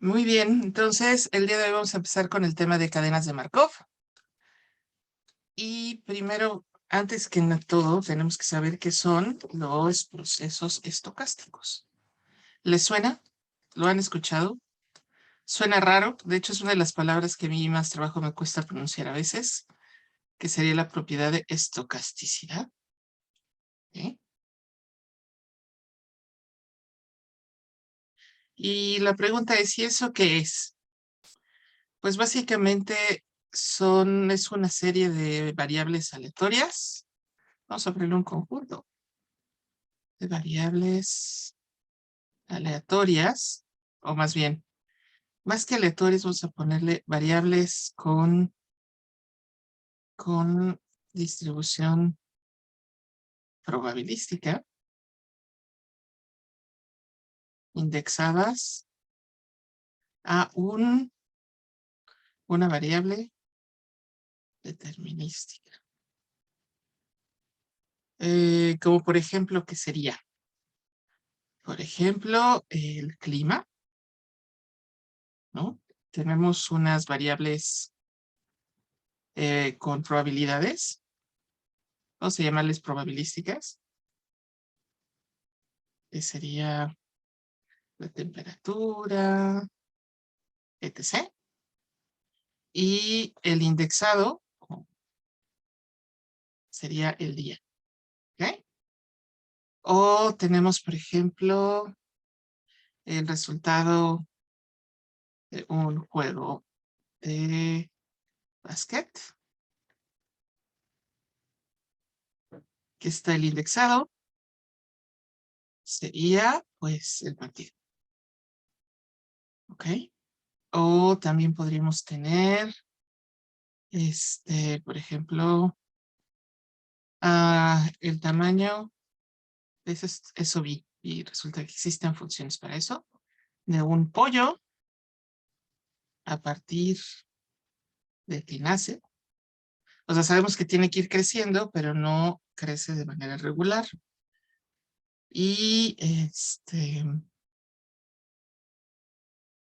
Muy bien, entonces el día de hoy vamos a empezar con el tema de cadenas de Markov. Y primero, antes que todo, tenemos que saber qué son los procesos estocásticos. ¿Les suena? ¿Lo han escuchado? Suena raro, de hecho es una de las palabras que a mí más trabajo me cuesta pronunciar a veces, que sería la propiedad de estocasticidad. ¿Eh? Y la pregunta es, ¿y eso qué es? Pues básicamente es una serie de variables aleatorias. Vamos a ponerle un conjunto de variables aleatorias, o más que aleatorias, vamos a ponerle variables con distribución probabilística, indexadas a una variable determinística. Como por ejemplo, ¿qué sería? Por ejemplo, el clima, ¿no? Tenemos unas variables con probabilidades, vamos a llamarles probabilísticas, que sería la temperatura, etc. Y el indexado sería el día. ¿Ok? O tenemos, por ejemplo, el resultado de un juego de básquet, que está el indexado, sería pues el partido. ¿Ok? O también podríamos tener, por ejemplo, el tamaño, eso vi, y resulta que existen funciones para eso, de un pollo a partir de que nace. O sea, sabemos que tiene que ir creciendo, pero no crece de manera regular. Y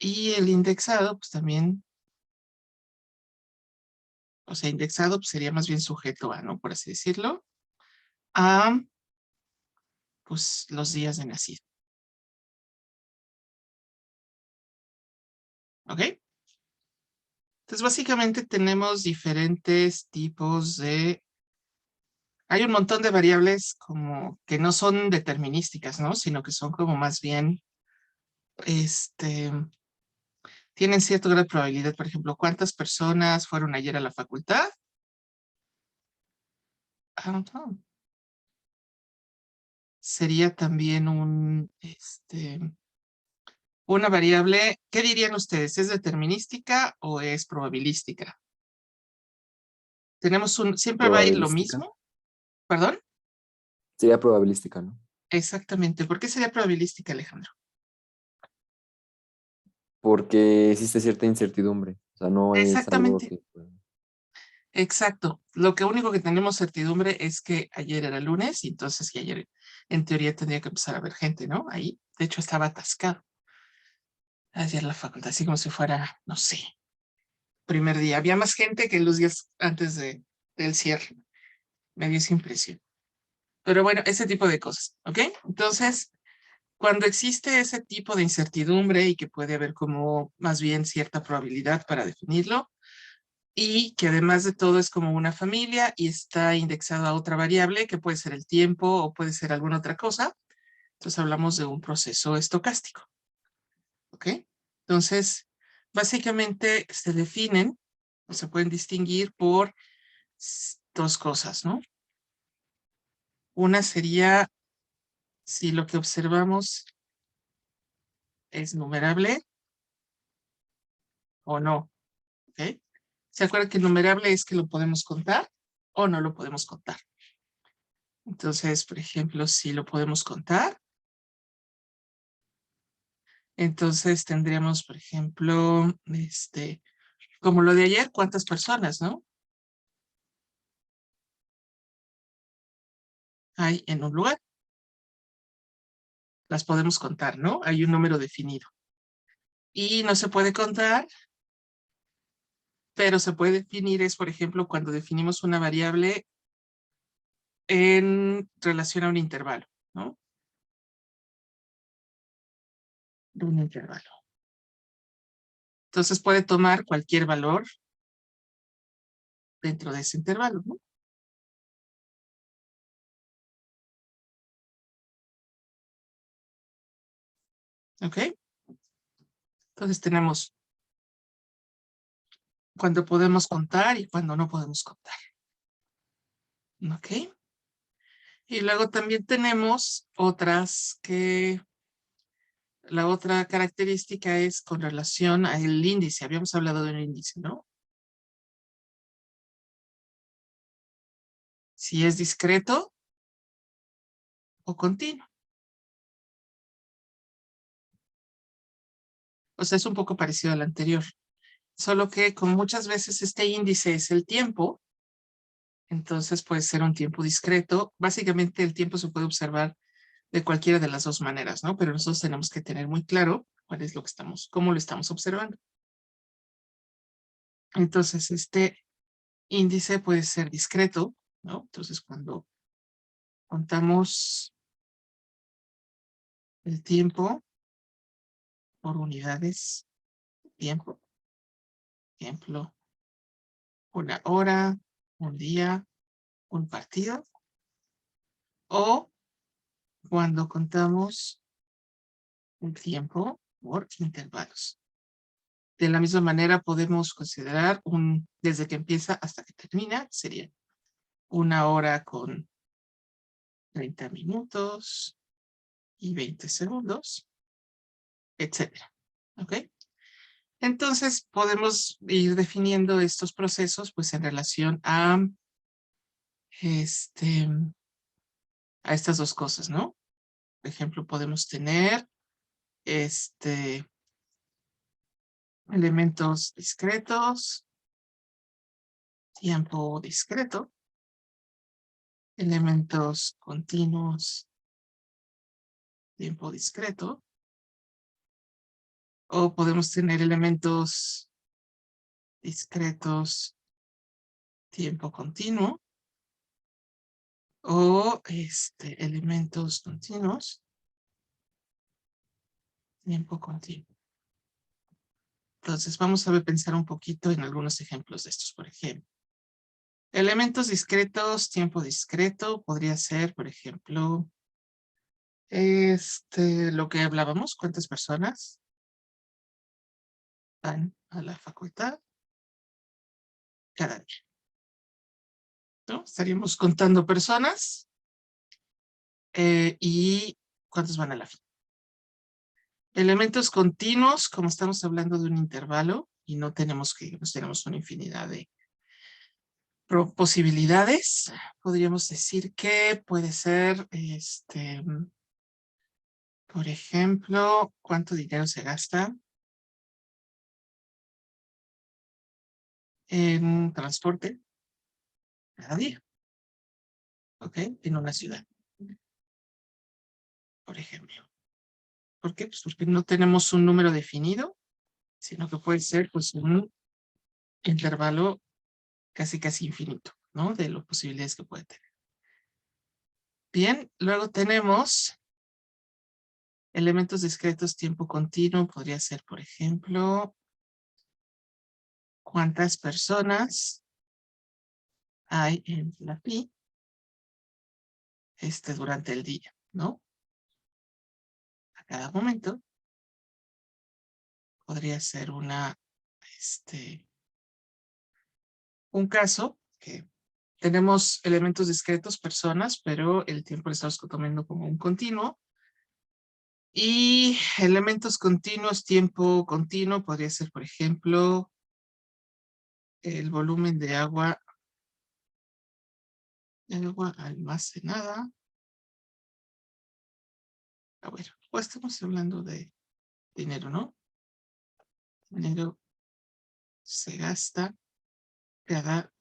y el indexado, pues también, o sea, indexado pues, sería más bien sujeto a, ¿no? Por así decirlo, a pues los días de nacido. ¿Ok? Entonces, básicamente tenemos diferentes tipos hay un montón de variables como que no son determinísticas, ¿no? Sino que son como más bien, tienen cierto grado de probabilidad. Por ejemplo, ¿cuántas personas fueron ayer a la facultad? Sería también una variable. ¿Qué dirían ustedes? ¿Es determinística o es probabilística? Siempre va a ir lo Probabilística. mismo. ¿Perdón? Sería probabilística, ¿no? Exactamente. ¿Por qué sería probabilística, Alejandro? Porque existe cierta incertidumbre. O sea, no es algo Exactamente. que... Exacto. Lo que único que tenemos certidumbre es que ayer era lunes y entonces que ayer en teoría tendría que empezar a ver gente, ¿no? Ahí, de hecho, estaba atascado ayer la facultad, así como si fuera, no sé, primer día. Había más gente que los días antes del cierre. Me dio esa impresión. Pero bueno, ese tipo de cosas, ¿ok? Entonces, cuando existe ese tipo de incertidumbre y que puede haber como más bien cierta probabilidad para definirlo, y que además de todo es como una familia y está indexado a otra variable que puede ser el tiempo o puede ser alguna otra cosa. Entonces hablamos de un proceso estocástico. ¿Ok? Entonces, básicamente se definen o se pueden distinguir por dos cosas, ¿no? Una sería si lo que observamos es numerable o no. ¿Ok? ¿Se acuerdan que el numerable es que lo podemos contar o no lo podemos contar? Entonces, por ejemplo, si lo podemos contar, entonces tendríamos, por ejemplo, como lo de ayer, ¿cuántas personas, no? Hay en un lugar. Las podemos contar, ¿no? Hay un número definido. y no se puede contar, pero se puede definir, es por ejemplo cuando definimos una variable en relación a un intervalo, ¿no? De un intervalo. Entonces puede tomar cualquier valor dentro de ese intervalo, ¿no? ¿Ok? Entonces tenemos cuando podemos contar y cuando no podemos contar. ¿Ok? Y luego también tenemos otras que la otra característica es con relación al índice. Habíamos hablado de un índice, ¿no? Si es discreto o continuo. O sea, es un poco parecido al anterior. Solo que como muchas veces este índice es el tiempo, entonces puede ser un tiempo discreto. Básicamente el tiempo se puede observar de cualquiera de las dos maneras, ¿no? Pero nosotros tenemos que tener muy claro cuál es lo que estamos, cómo lo estamos observando. Entonces, este índice puede ser discreto, ¿no? Entonces, cuando contamos el tiempo por unidades de tiempo, ejemplo, una hora, un día, un partido, o cuando contamos el tiempo por intervalos. De la misma manera podemos considerar desde que empieza hasta que termina, sería una hora con 30 minutos y 20 segundos, etcétera. ¿Ok? Entonces podemos ir definiendo estos procesos pues en relación este, a estas dos cosas, ¿no? Por ejemplo, podemos tener elementos discretos, tiempo discreto, elementos continuos, tiempo discreto, o podemos tener elementos discretos, tiempo continuo, o elementos continuos, tiempo continuo. Entonces vamos a pensar un poquito en algunos ejemplos de estos, por ejemplo. Elementos discretos, tiempo discreto, podría ser, por ejemplo, lo que hablábamos, cuántas personas van a la facultad cada día, ¿no? Estaríamos contando personas y cuántos van a la fila. Elementos continuos, como estamos hablando de un intervalo y no tenemos tenemos una infinidad de posibilidades, podríamos decir que puede ser, por ejemplo, cuánto dinero se gasta en transporte cada día, ¿ok? En una ciudad, por ejemplo. ¿Por qué? Pues porque no tenemos un número definido, sino que puede ser pues un intervalo casi infinito, ¿no? De las posibilidades que puede tener. Bien, luego tenemos elementos discretos, tiempo continuo, podría ser, por ejemplo, cuántas personas hay en la pi durante el día, ¿no? A cada momento podría ser un caso que tenemos elementos discretos, personas, pero el tiempo lo estamos tomando como un continuo. Y elementos continuos, tiempo continuo, podría ser, por ejemplo, el volumen de agua almacenada. A ver, pues estamos hablando de dinero, ¿no? Dinero se gasta cada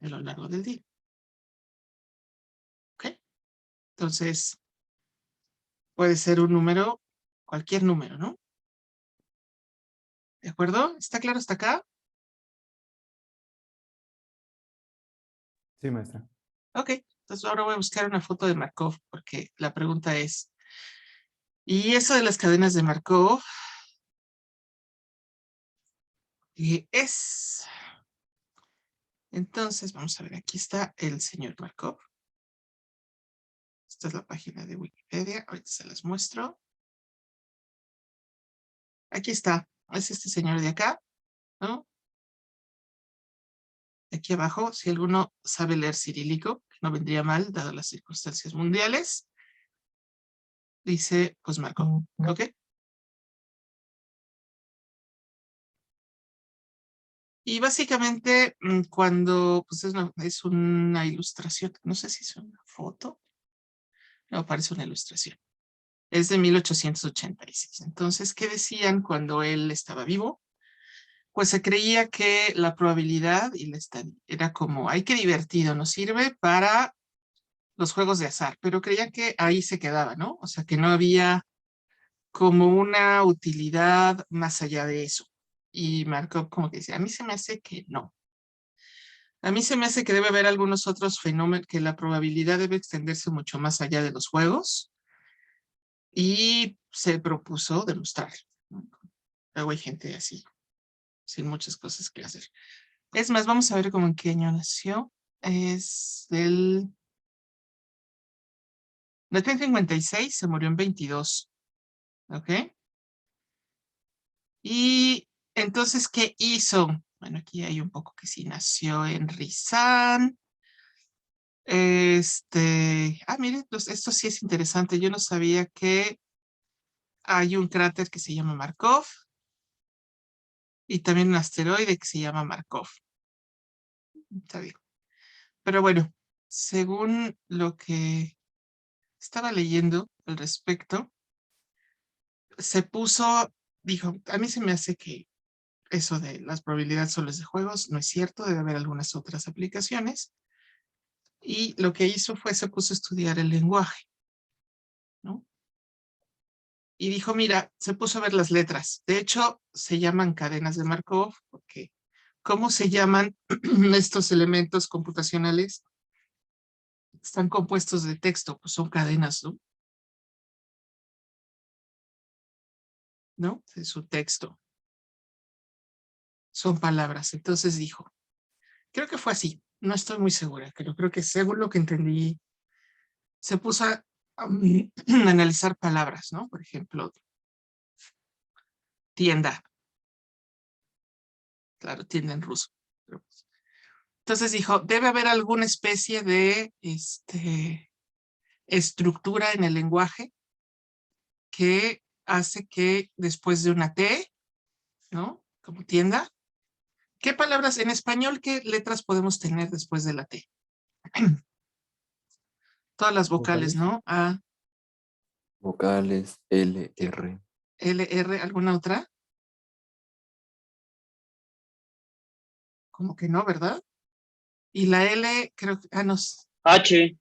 a lo largo del día. ¿Ok? Entonces, puede ser un número, cualquier número, ¿no? ¿De acuerdo? ¿Está claro hasta acá? Sí, maestra. Ok, entonces ahora voy a buscar una foto de Markov, porque la pregunta es, ¿y eso de las cadenas de Markov? Es... Entonces, vamos a ver, aquí está el señor Markov. Esta es la página de Wikipedia, ahorita se las muestro. Aquí está, es este señor de acá, ¿no? Aquí abajo, si alguno sabe leer cirílico, que no vendría mal, dadas las circunstancias mundiales, dice, pues Markov, ¿ok? Y básicamente cuando, pues es una ilustración, no sé si es una foto, no, parece una ilustración. Es de 1886. Entonces, ¿qué decían cuando él estaba vivo? Pues se creía que la probabilidad y la era como, ay, qué divertido, nos sirve para los juegos de azar, pero creían que ahí se quedaba, ¿no? O sea, que no había como una utilidad más allá de eso. Y Markov como que decía, a mí se me hace que no. A mí se me hace que debe haber algunos otros fenómenos, que la probabilidad debe extenderse mucho más allá de los juegos y se propuso demostrar, ¿no? Luego hay gente así, sin muchas cosas que hacer. Es más, vamos a ver cómo en qué año nació. Es del 1956, se murió en 22, ¿ok? Y entonces, ¿qué hizo? Bueno, aquí hay un poco que sí nació en Rizán. Miren, pues esto sí es interesante. Yo no sabía que hay un cráter que se llama Markov y también un asteroide que se llama Markov. Está bien. Pero bueno, según lo que estaba leyendo al respecto, se puso, dijo, a mí se me hace que eso de las probabilidades soles de juegos no es cierto, debe haber algunas otras aplicaciones. Y lo que hizo fue, se puso a estudiar el lenguaje, ¿no? Y dijo, mira, se puso a ver las letras. De hecho, se llaman cadenas de Markov, porque ¿cómo se llaman estos elementos computacionales? Están compuestos de texto, pues son cadenas, ¿no? ¿No? Es su texto. Son palabras. Entonces dijo, creo que fue así. No estoy muy segura, pero creo que según lo que entendí, se puso a analizar palabras, ¿no? Por ejemplo, tienda. Claro, tienda en ruso. Entonces dijo, debe haber alguna especie de estructura en el lenguaje que hace que después de una T, ¿no? Como tienda, ¿qué palabras en español, qué letras podemos tener después de la T? Todas las vocales, ¿Vocales? ¿no? A, Vocales, L, R. L, R, ¿alguna otra? Como que no, ¿verdad? Y la L, creo que, no, H,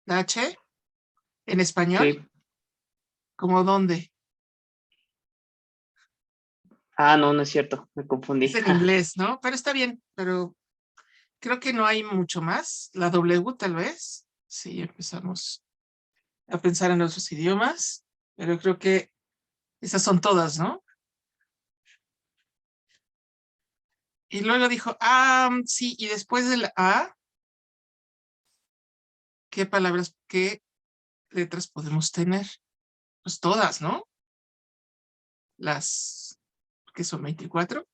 la H, en español, sí. ¿como dónde? Ah, no, no es cierto, me Es confundí. en inglés, ¿no? Pero está bien, pero creo que no hay mucho más. La W tal vez. Sí, empezamos a pensar en otros idiomas, pero creo que esas son todas, ¿no? Y luego dijo, sí, y después de la A, ¿qué palabras, qué letras podemos tener? Pues todas, ¿no? Las que son 24.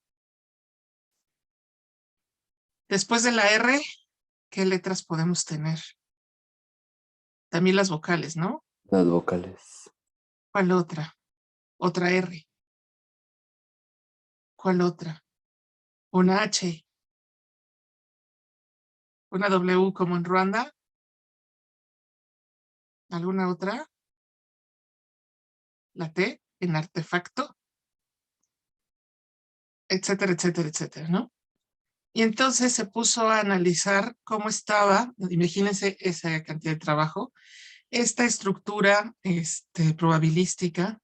Después de la R, ¿qué letras podemos tener? También las vocales, ¿no? Las vocales. ¿Cuál otra? Otra R. ¿Cuál otra? Una H. Una W como en Ruanda. ¿Alguna otra? La T en artefacto, etcétera, etcétera, etcétera, ¿no? Y entonces se puso a analizar cómo estaba, imagínense esa cantidad de trabajo, esta estructura probabilística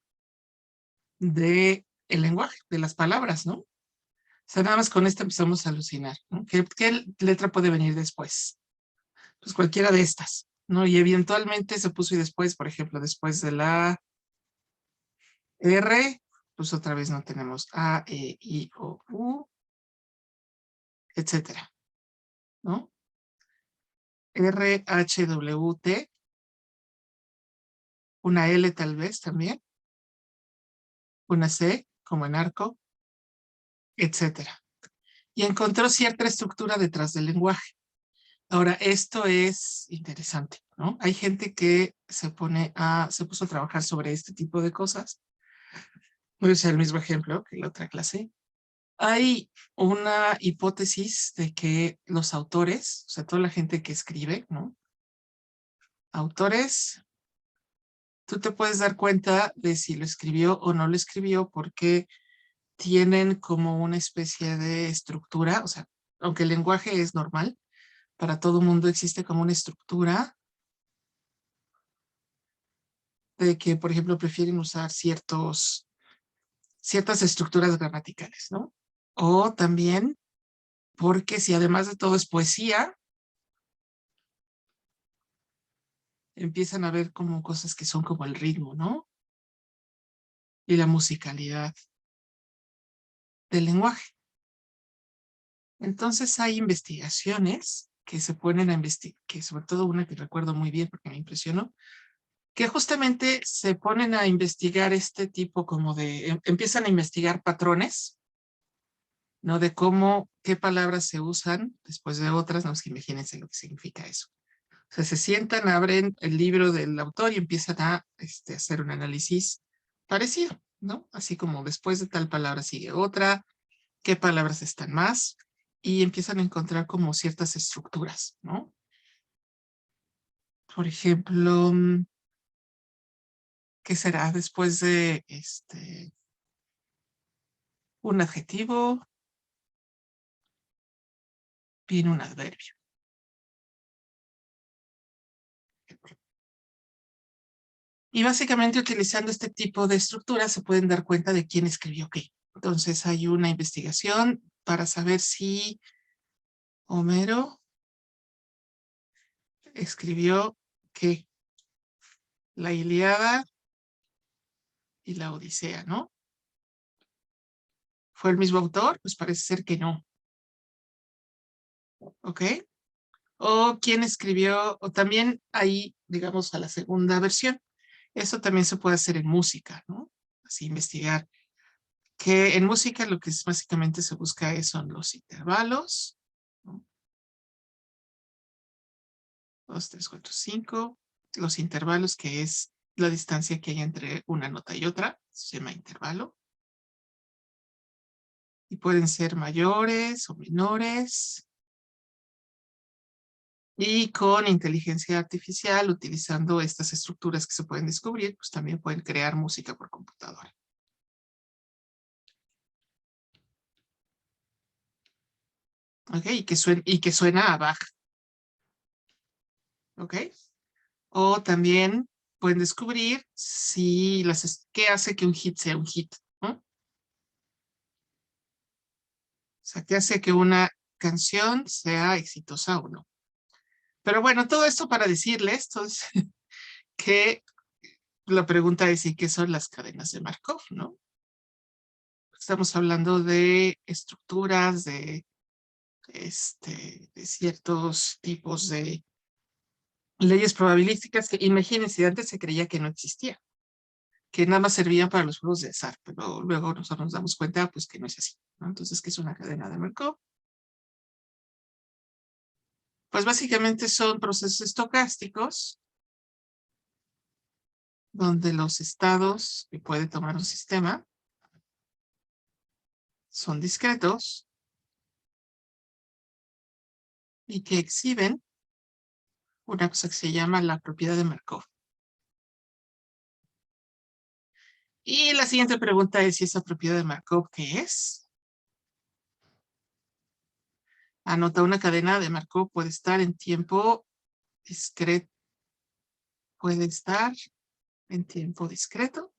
del lenguaje, de las palabras, ¿no? O sea, nada más con esto empezamos a alucinar, ¿no? ¿Qué letra puede venir después? Pues cualquiera de estas, ¿no? Y eventualmente se puso y después, por ejemplo, después de la R, pues otra vez no tenemos A, E, I, O, U, etcétera, ¿no? R, H, W, T, una L tal vez también, una C, como en arco, etcétera. Y encontró cierta estructura detrás del lenguaje. Ahora, esto es interesante, ¿no? Hay gente que se puso a trabajar sobre este tipo de cosas. Voy a usar el mismo ejemplo que la otra clase. Hay una hipótesis de que los autores, o sea, toda la gente que escribe, ¿no? Autores, tú te puedes dar cuenta de si lo escribió o no lo escribió porque tienen como una especie de estructura, o sea, aunque el lenguaje es normal, para todo mundo existe como una estructura de que, por ejemplo, prefieren usar ciertas estructuras gramaticales, ¿no? O también porque si además de todo es poesía, empiezan a ver como cosas que son como el ritmo, ¿no? Y la musicalidad del lenguaje. Entonces hay investigaciones que se ponen a investigar, que sobre todo una que recuerdo muy bien porque me impresionó, que justamente se ponen a investigar este tipo como de, empiezan a investigar patrones, ¿no? De cómo, qué palabras se usan después de otras, no, es que imagínense lo que significa eso. O sea, se sientan, abren el libro del autor y empiezan a hacer un análisis parecido, ¿no? Así como después de tal palabra sigue otra, qué palabras están más, y empiezan a encontrar como ciertas estructuras, ¿no? Por ejemplo, ¿qué será después de un adjetivo? Viene un adverbio. Y básicamente utilizando este tipo de estructuras se pueden dar cuenta de quién escribió qué. Entonces hay una investigación para saber si Homero escribió qué, la Ilíada y la Odisea, ¿no? ¿Fue el mismo autor? Pues parece ser que no. ¿Ok? O quién escribió, o también ahí, digamos, a la segunda versión. Eso también se puede hacer en música, ¿no? Así investigar. Que en música lo que básicamente se busca son los intervalos, ¿no? 2, 3, 4, 5. Los intervalos, que es la distancia que hay entre una nota y otra, se llama intervalo. Y pueden ser mayores o menores. Y con inteligencia artificial, utilizando estas estructuras que se pueden descubrir, pues también pueden crear música por computadora. ¿Ok? Y que suena a Bach. ¿Ok? O también pueden descubrir si qué hace que un hit sea un hit, ¿no? O sea, qué hace que una canción sea exitosa o no. Pero bueno, todo esto para decirles entonces, que la pregunta es, ¿y qué son las cadenas de Markov, no? Estamos hablando de estructuras, de ciertos tipos de leyes probabilísticas que, imagínense, antes se creía que no existía, que nada más servían para los juegos de azar, pero luego nosotros nos damos cuenta pues que no es así, ¿no? Entonces, ¿qué es una cadena de Markov? Pues básicamente son procesos estocásticos donde los estados que puede tomar un sistema son discretos y que exhiben una cosa que se llama la propiedad de Markov. Y la siguiente pregunta es si esa propiedad de Markov, ¿qué es? Anota, una cadena de Markov puede estar en tiempo discreto. puede estar en tiempo discreto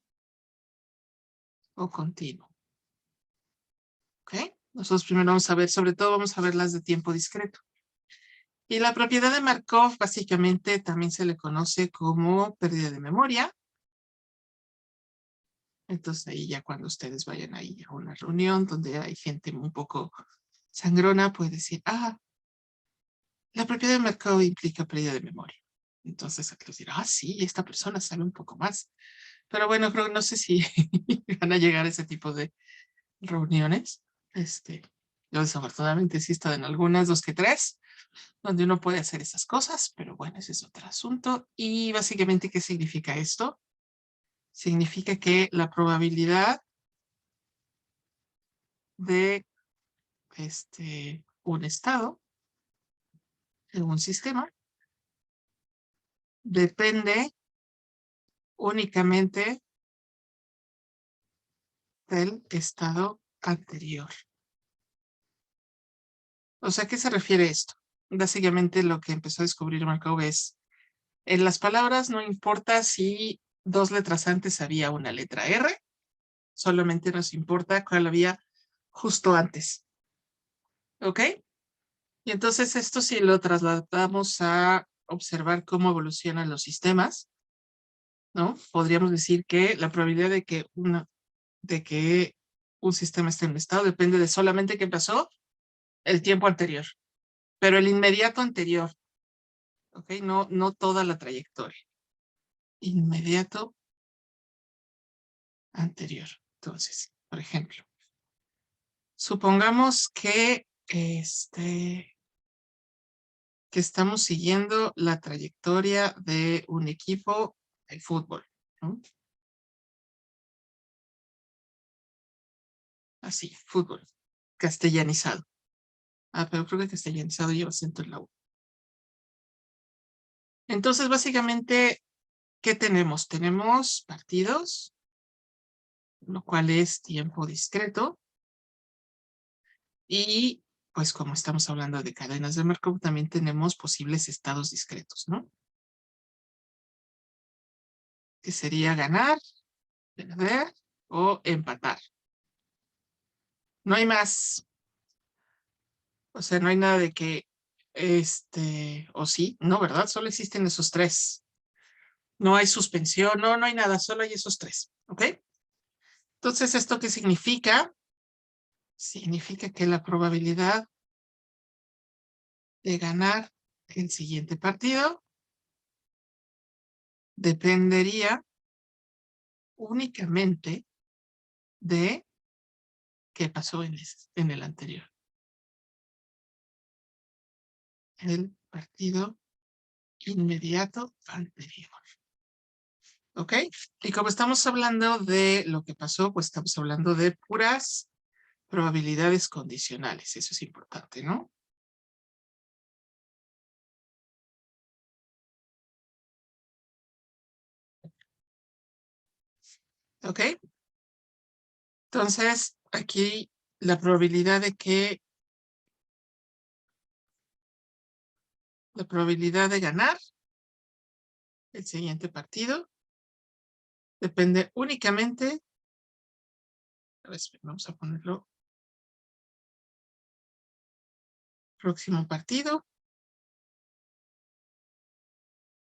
o continuo. ¿Ok? Nosotros primero vamos a ver, sobre todo vamos a ver las de tiempo discreto. Y la propiedad de Markov básicamente también se le conoce como pérdida de memoria. Entonces ahí ya cuando ustedes vayan ahí a una reunión donde hay gente un poco sangrona, puede decir, la propiedad de Markov implica pérdida de memoria. Entonces aquellos dirán, sí, esta persona sabe un poco más. Pero bueno, creo, no sé si van a llegar a ese tipo de reuniones. Yo desafortunadamente sí he estado en algunas, 2 que 3, donde uno puede hacer esas cosas, pero bueno, ese es otro asunto. Y básicamente, ¿qué significa esto? Significa que la probabilidad de un estado en un sistema depende únicamente del estado anterior. O sea, ¿a qué se refiere esto? Básicamente lo que empezó a descubrir Markov es, en las palabras no importa si 2 letras antes había una letra R, solamente nos importa cuál había justo antes. ¿Ok? Y entonces esto si lo trasladamos a observar cómo evolucionan los sistemas, ¿no? Podríamos decir que la probabilidad de que un sistema esté en un estado depende de solamente qué pasó el tiempo anterior, pero el inmediato anterior, ¿ok? No toda la trayectoria. Inmediato anterior. Entonces, por ejemplo, supongamos que que estamos siguiendo la trayectoria de un equipo de fútbol, ¿no? Así, fútbol, castellanizado. Pero creo que castellanizado lleva acento en la U. Entonces, básicamente, ¿qué tenemos? Tenemos partidos, lo cual es tiempo discreto. Y, pues, como estamos hablando de cadenas de Markov, también tenemos posibles estados discretos, ¿no? Que sería ganar, perder o empatar. No hay más. O sea, no hay nada de que, o sí, no, ¿verdad? Solo existen esos 3. No hay suspensión, no hay nada, solo hay esos 3, ¿ok? Entonces, ¿esto qué significa? Significa que la probabilidad de ganar el siguiente partido dependería únicamente de qué pasó en el anterior. El partido inmediato anterior. ¿Ok? Y como estamos hablando de lo que pasó, pues estamos hablando de puras probabilidades condicionales. Eso es importante, ¿no? ¿Ok? Entonces, aquí la probabilidad de ganar el siguiente partido depende únicamente, vamos a ponerlo, próximo partido,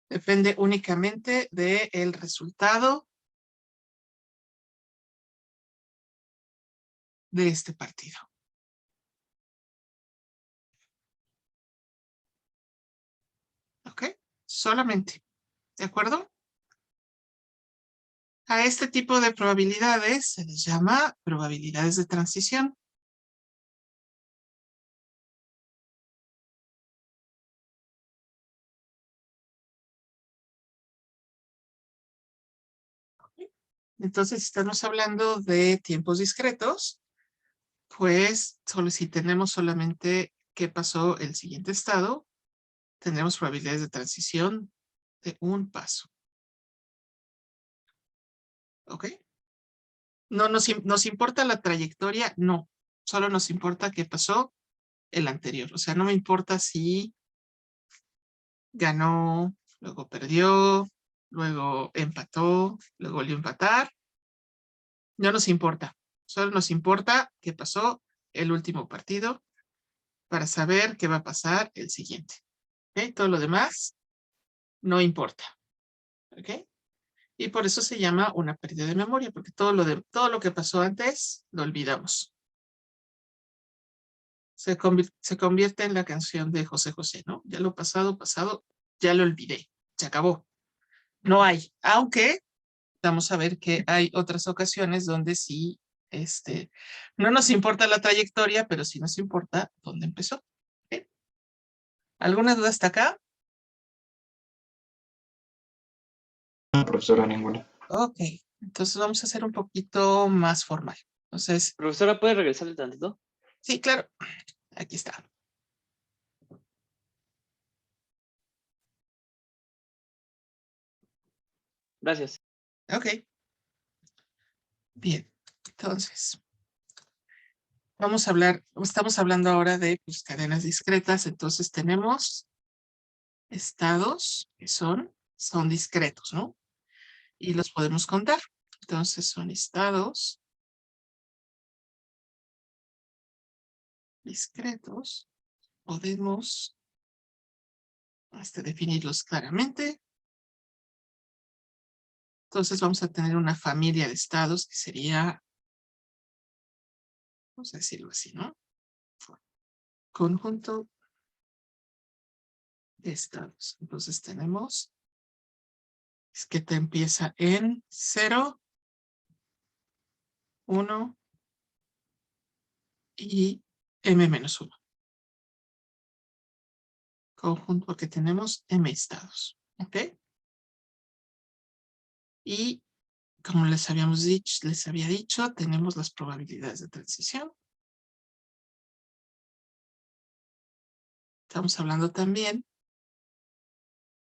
depende únicamente del resultado de este partido. ¿Ok? Solamente. ¿De acuerdo? A este tipo de probabilidades se les llama probabilidades de transición. Entonces, si estamos hablando de tiempos discretos, pues solo si tenemos solamente qué pasó el siguiente estado, tendremos probabilidades de transición de un paso. ¿Ok? No nos importa la trayectoria, no. Solo nos importa qué pasó el anterior. O sea, no me importa si ganó, luego perdió, luego empató, luego volvió a empatar. No nos importa. Solo nos importa qué pasó el último partido para saber qué va a pasar el siguiente. ¿Ok? Todo lo demás no importa. ¿Ok? Y por eso se llama una pérdida de memoria, porque todo lo que pasó antes lo olvidamos. Se convierte en la canción de José José, ¿no? Ya lo pasado, ya lo olvidé. Se acabó. No hay. Aunque vamos a ver que hay otras ocasiones donde sí, no nos importa la trayectoria, pero sí nos importa dónde empezó. ¿Ok? ¿Alguna duda hasta acá? No, profesora, ninguna. Ok, entonces vamos a hacer un poquito más formal. Entonces, Profesora, ¿puede regresarle tantito? sí, claro, aquí está. Gracias. Ok, bien, entonces, estamos hablando ahora de pues, cadenas discretas, entonces tenemos estados que son discretos, ¿no? Y los podemos contar. Entonces son estados discretos. Podemos definirlos claramente. Entonces vamos a tener una familia de estados que sería, vamos a decirlo así, ¿no? Conjunto de estados. Entonces tenemos que te empieza en 0, 1 y m-1. Conjunto que tenemos m estados. ¿Ok? Y como les había dicho, tenemos las probabilidades de transición. Estamos hablando también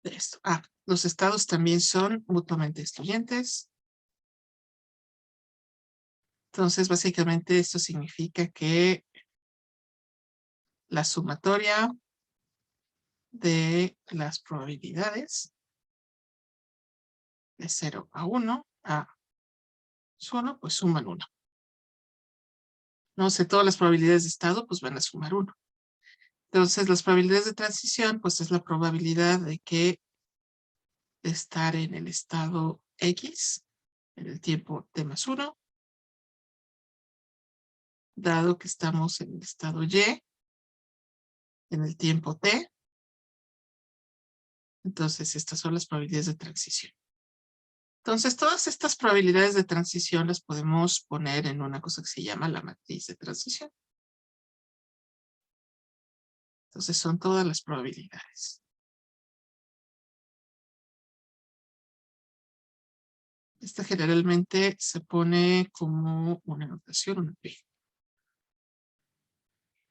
de esto. Los estados también son mutuamente excluyentes. Entonces, básicamente esto significa que la sumatoria de las probabilidades de 0 a 1 a 1, pues suman 1. No sé, todas las probabilidades de estado, pues van a sumar 1. Entonces, las probabilidades de transición, pues es la probabilidad de que estar en el estado X, en el tiempo t más 1, dado que estamos en el estado Y, en el tiempo t. Entonces, estas son las probabilidades de transición. Entonces, todas estas probabilidades de transición las podemos poner en una cosa que se llama la matriz de transición. Entonces, son todas las probabilidades. Esta generalmente se pone como una notación, una P.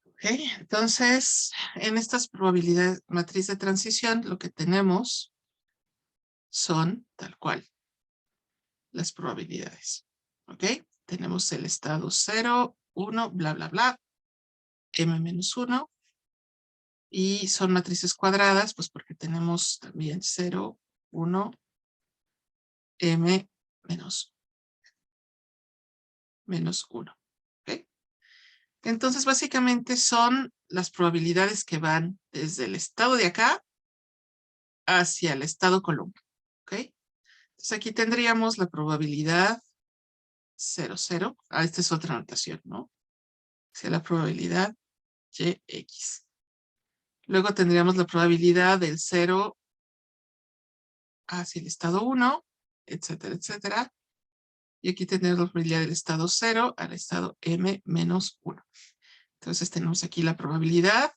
¿Ok? Entonces, en estas probabilidades, matriz de transición, lo que tenemos son tal cual las probabilidades. ¿Ok? Tenemos el estado 0, 1, bla, bla, bla, m-1. Y son matrices cuadradas, pues porque tenemos también 0, 1, m menos 1. ¿Ok? Entonces, básicamente son las probabilidades que van desde el estado de acá hacia el estado columna. ¿Ok? Entonces, aquí tendríamos la probabilidad 0, 0. Esta es otra notación, ¿no? Sea la probabilidad Yx. Luego tendríamos la probabilidad del 0 hacia el estado 1, etcétera, etcétera. Y aquí tenemos la probabilidad del estado 0 al estado m-1. Entonces tenemos aquí la probabilidad,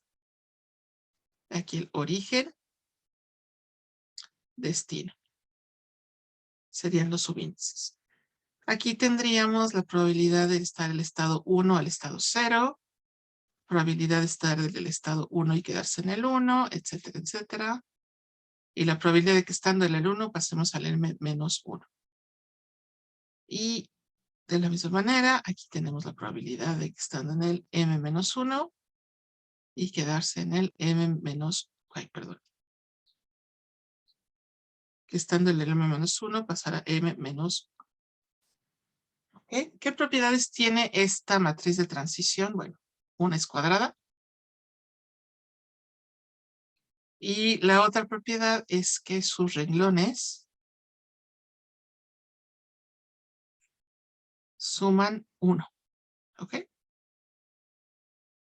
aquí el origen, destino. Serían los subíndices. Aquí tendríamos la probabilidad de estar del estado 1 al estado 0, probabilidad de estar del estado 1 y quedarse en el 1, etcétera, etcétera. Y la probabilidad de que estando en el 1 pasemos al m-1. Y de la misma manera, aquí tenemos la probabilidad de que estando en el m-1 y quedarse en el que estando el m-1 pasará a m-1. ¿Okay? ¿Qué propiedades tiene esta matriz de transición? Bueno, una es cuadrada. Y la otra propiedad es que sus renglones suman 1. ¿Ok?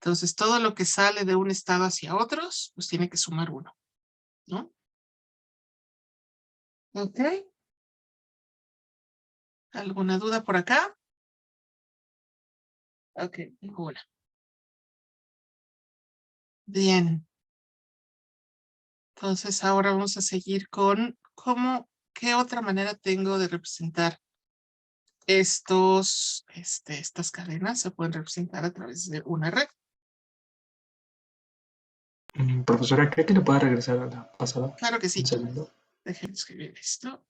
Entonces, todo lo que sale de un estado hacia otros, pues tiene que sumar 1. ¿No? ¿Ok? ¿Alguna duda por acá? Ok, ninguna. Bien. Entonces, ahora vamos a seguir con qué otra manera tengo de representar estas cadenas. Se pueden representar a través de una red. Profesora, ¿cree que le pueda regresar a la pasada? Claro que Un sí. segundo. Déjenme escribir esto.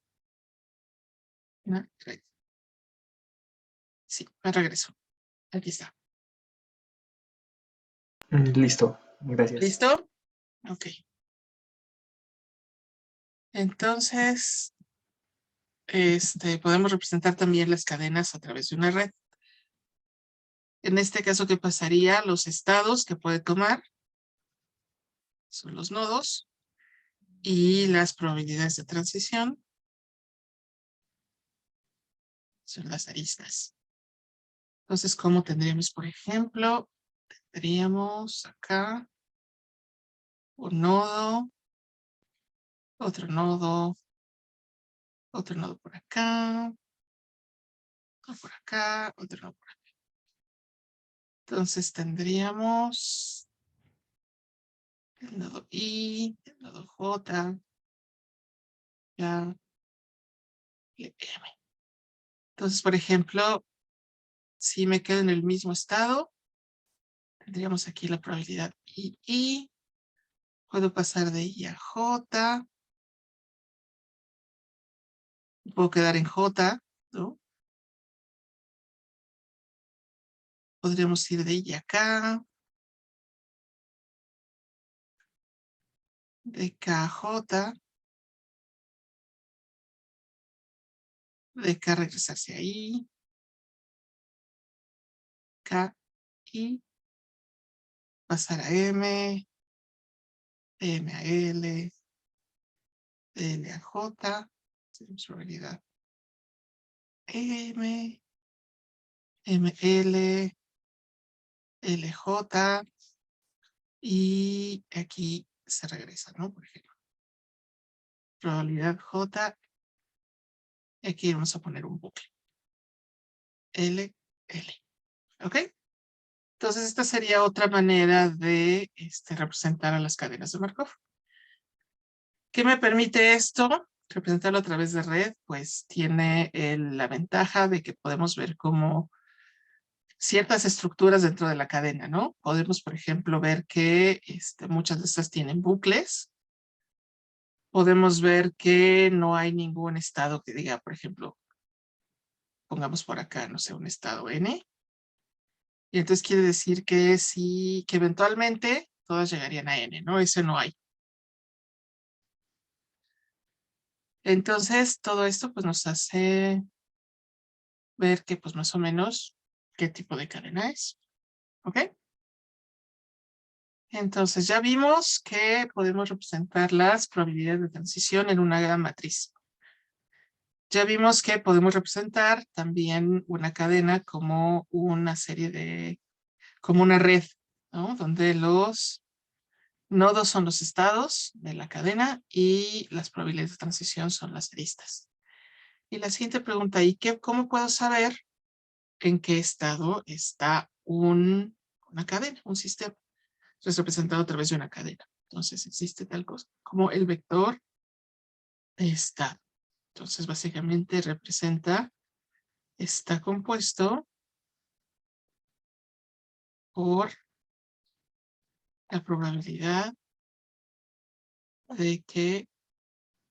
Una red. Sí, me regreso. Aquí está. Listo, gracias. ¿Listo? Ok. Entonces, podemos representar también las cadenas a través de una red. En este caso, ¿qué pasaría? Los estados que puede tomar son los nodos y las probabilidades de transición son las aristas. Entonces, ¿cómo tendríamos, por ejemplo? Tendríamos acá un nodo, otro nodo por acá, otro por acá, otro nodo por acá. Entonces tendríamos el nodo I, el nodo J, ya, y M. Entonces, por ejemplo, si me quedo en el mismo estado, tendríamos aquí la probabilidad I. Puedo pasar de I a J. Puedo quedar en J, ¿no? Podríamos ir de I acá. De K a J. De K regresarse ahí. K, I. Pasar a M. De M a L. De L a J. Tenemos probabilidad M. ML, LJ, y aquí se regresa, ¿no? Por ejemplo, probabilidad J, y aquí vamos a poner un bucle. L, L, ¿ok? Entonces esta sería otra manera de representar a las cadenas de Markov. ¿Qué me permite esto? Representarlo a través de red, pues tiene la ventaja de que podemos ver cómo ciertas estructuras dentro de la cadena, ¿no? Podemos, por ejemplo, ver que muchas de estas tienen bucles. Podemos ver que no hay ningún estado que diga, por ejemplo, pongamos por acá, no sé, un estado N. Y entonces quiere decir que sí, que eventualmente todas llegarían a N, ¿no? Ese no hay. Entonces, todo esto pues nos hace ver que pues más o menos qué tipo de cadena es. ¿Ok? Entonces ya vimos que podemos representar las probabilidades de transición en una gran matriz. Ya vimos que podemos representar también una cadena como una serie de, como una red, ¿no? Donde los nodos son los estados de la cadena y las probabilidades de transición son las aristas. Y la siguiente pregunta, cómo puedo saber en qué estado está una cadena, un sistema? Es representado a través de una cadena. Entonces existe tal cosa como el vector de estado. Entonces básicamente está compuesto por la probabilidad de que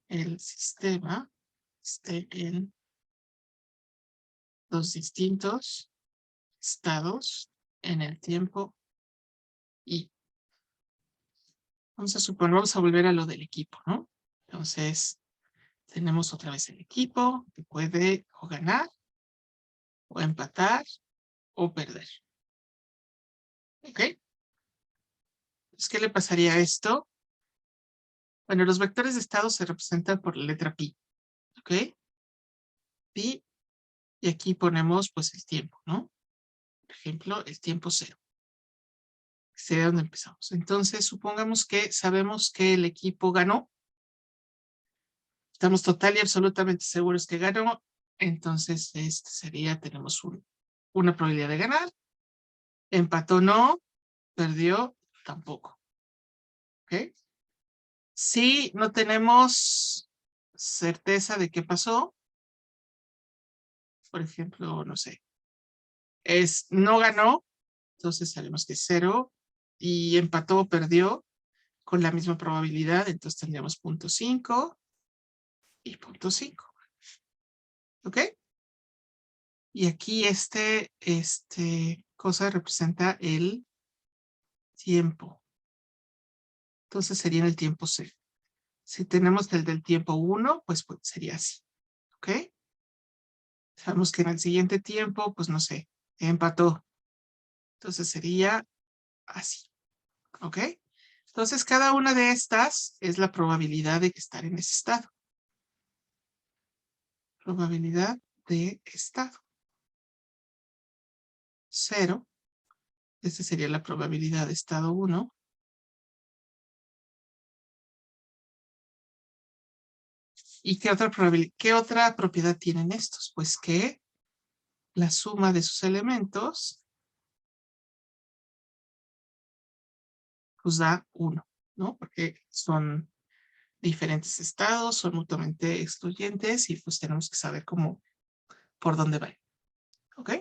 el sistema esté en los distintos estados en el tiempo y vamos a suponer, vamos a volver a lo del equipo, ¿no? Entonces, tenemos otra vez el equipo que puede o ganar, o empatar, o perder. ¿Ok? Entonces, ¿qué le pasaría a esto? Bueno, los vectores de estado se representan por la letra pi. ¿Ok? Pi. Y aquí ponemos pues el tiempo, ¿no? Por ejemplo, el tiempo 0. Sería donde empezamos. Entonces, supongamos que sabemos que el equipo ganó. Estamos total y absolutamente seguros que ganó. Entonces, este sería, tenemos una probabilidad de ganar. Empató no, perdió tampoco. ¿Ok? Si no tenemos certeza de qué pasó, por ejemplo, no sé, no ganó, entonces sabemos que es 0 y empató o perdió con la misma probabilidad, entonces tendríamos 0.5 y 0.5. ¿Ok? Y aquí cosa representa el tiempo. Entonces sería en el tiempo 0. Si tenemos el del tiempo 1, pues sería así. ¿Ok? Sabemos que en el siguiente tiempo, pues no sé, empató. Entonces sería así. ¿Ok? Entonces cada una de estas es la probabilidad de estar en ese estado. Probabilidad de estado. 0. Esta sería la probabilidad de estado 1. ¿Y qué otra propiedad tienen estos? Pues que la suma de sus elementos pues da 1, ¿no? Porque son diferentes estados, son mutuamente excluyentes y pues tenemos que saber por dónde va. ¿Ok?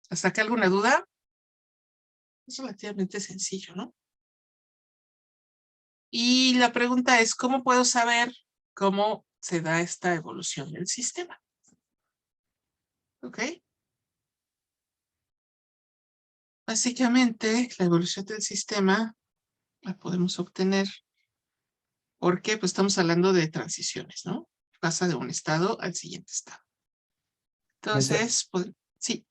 ¿Hasta acá alguna duda? Es relativamente sencillo, ¿no? Y la pregunta es, ¿cómo puedo saber cómo se da esta evolución del sistema? ¿Ok? Básicamente, la evolución del sistema la podemos obtener porque pues, estamos hablando de transiciones, ¿no? Pasa de un estado al siguiente estado. Maestra, Entonces, pues, sí.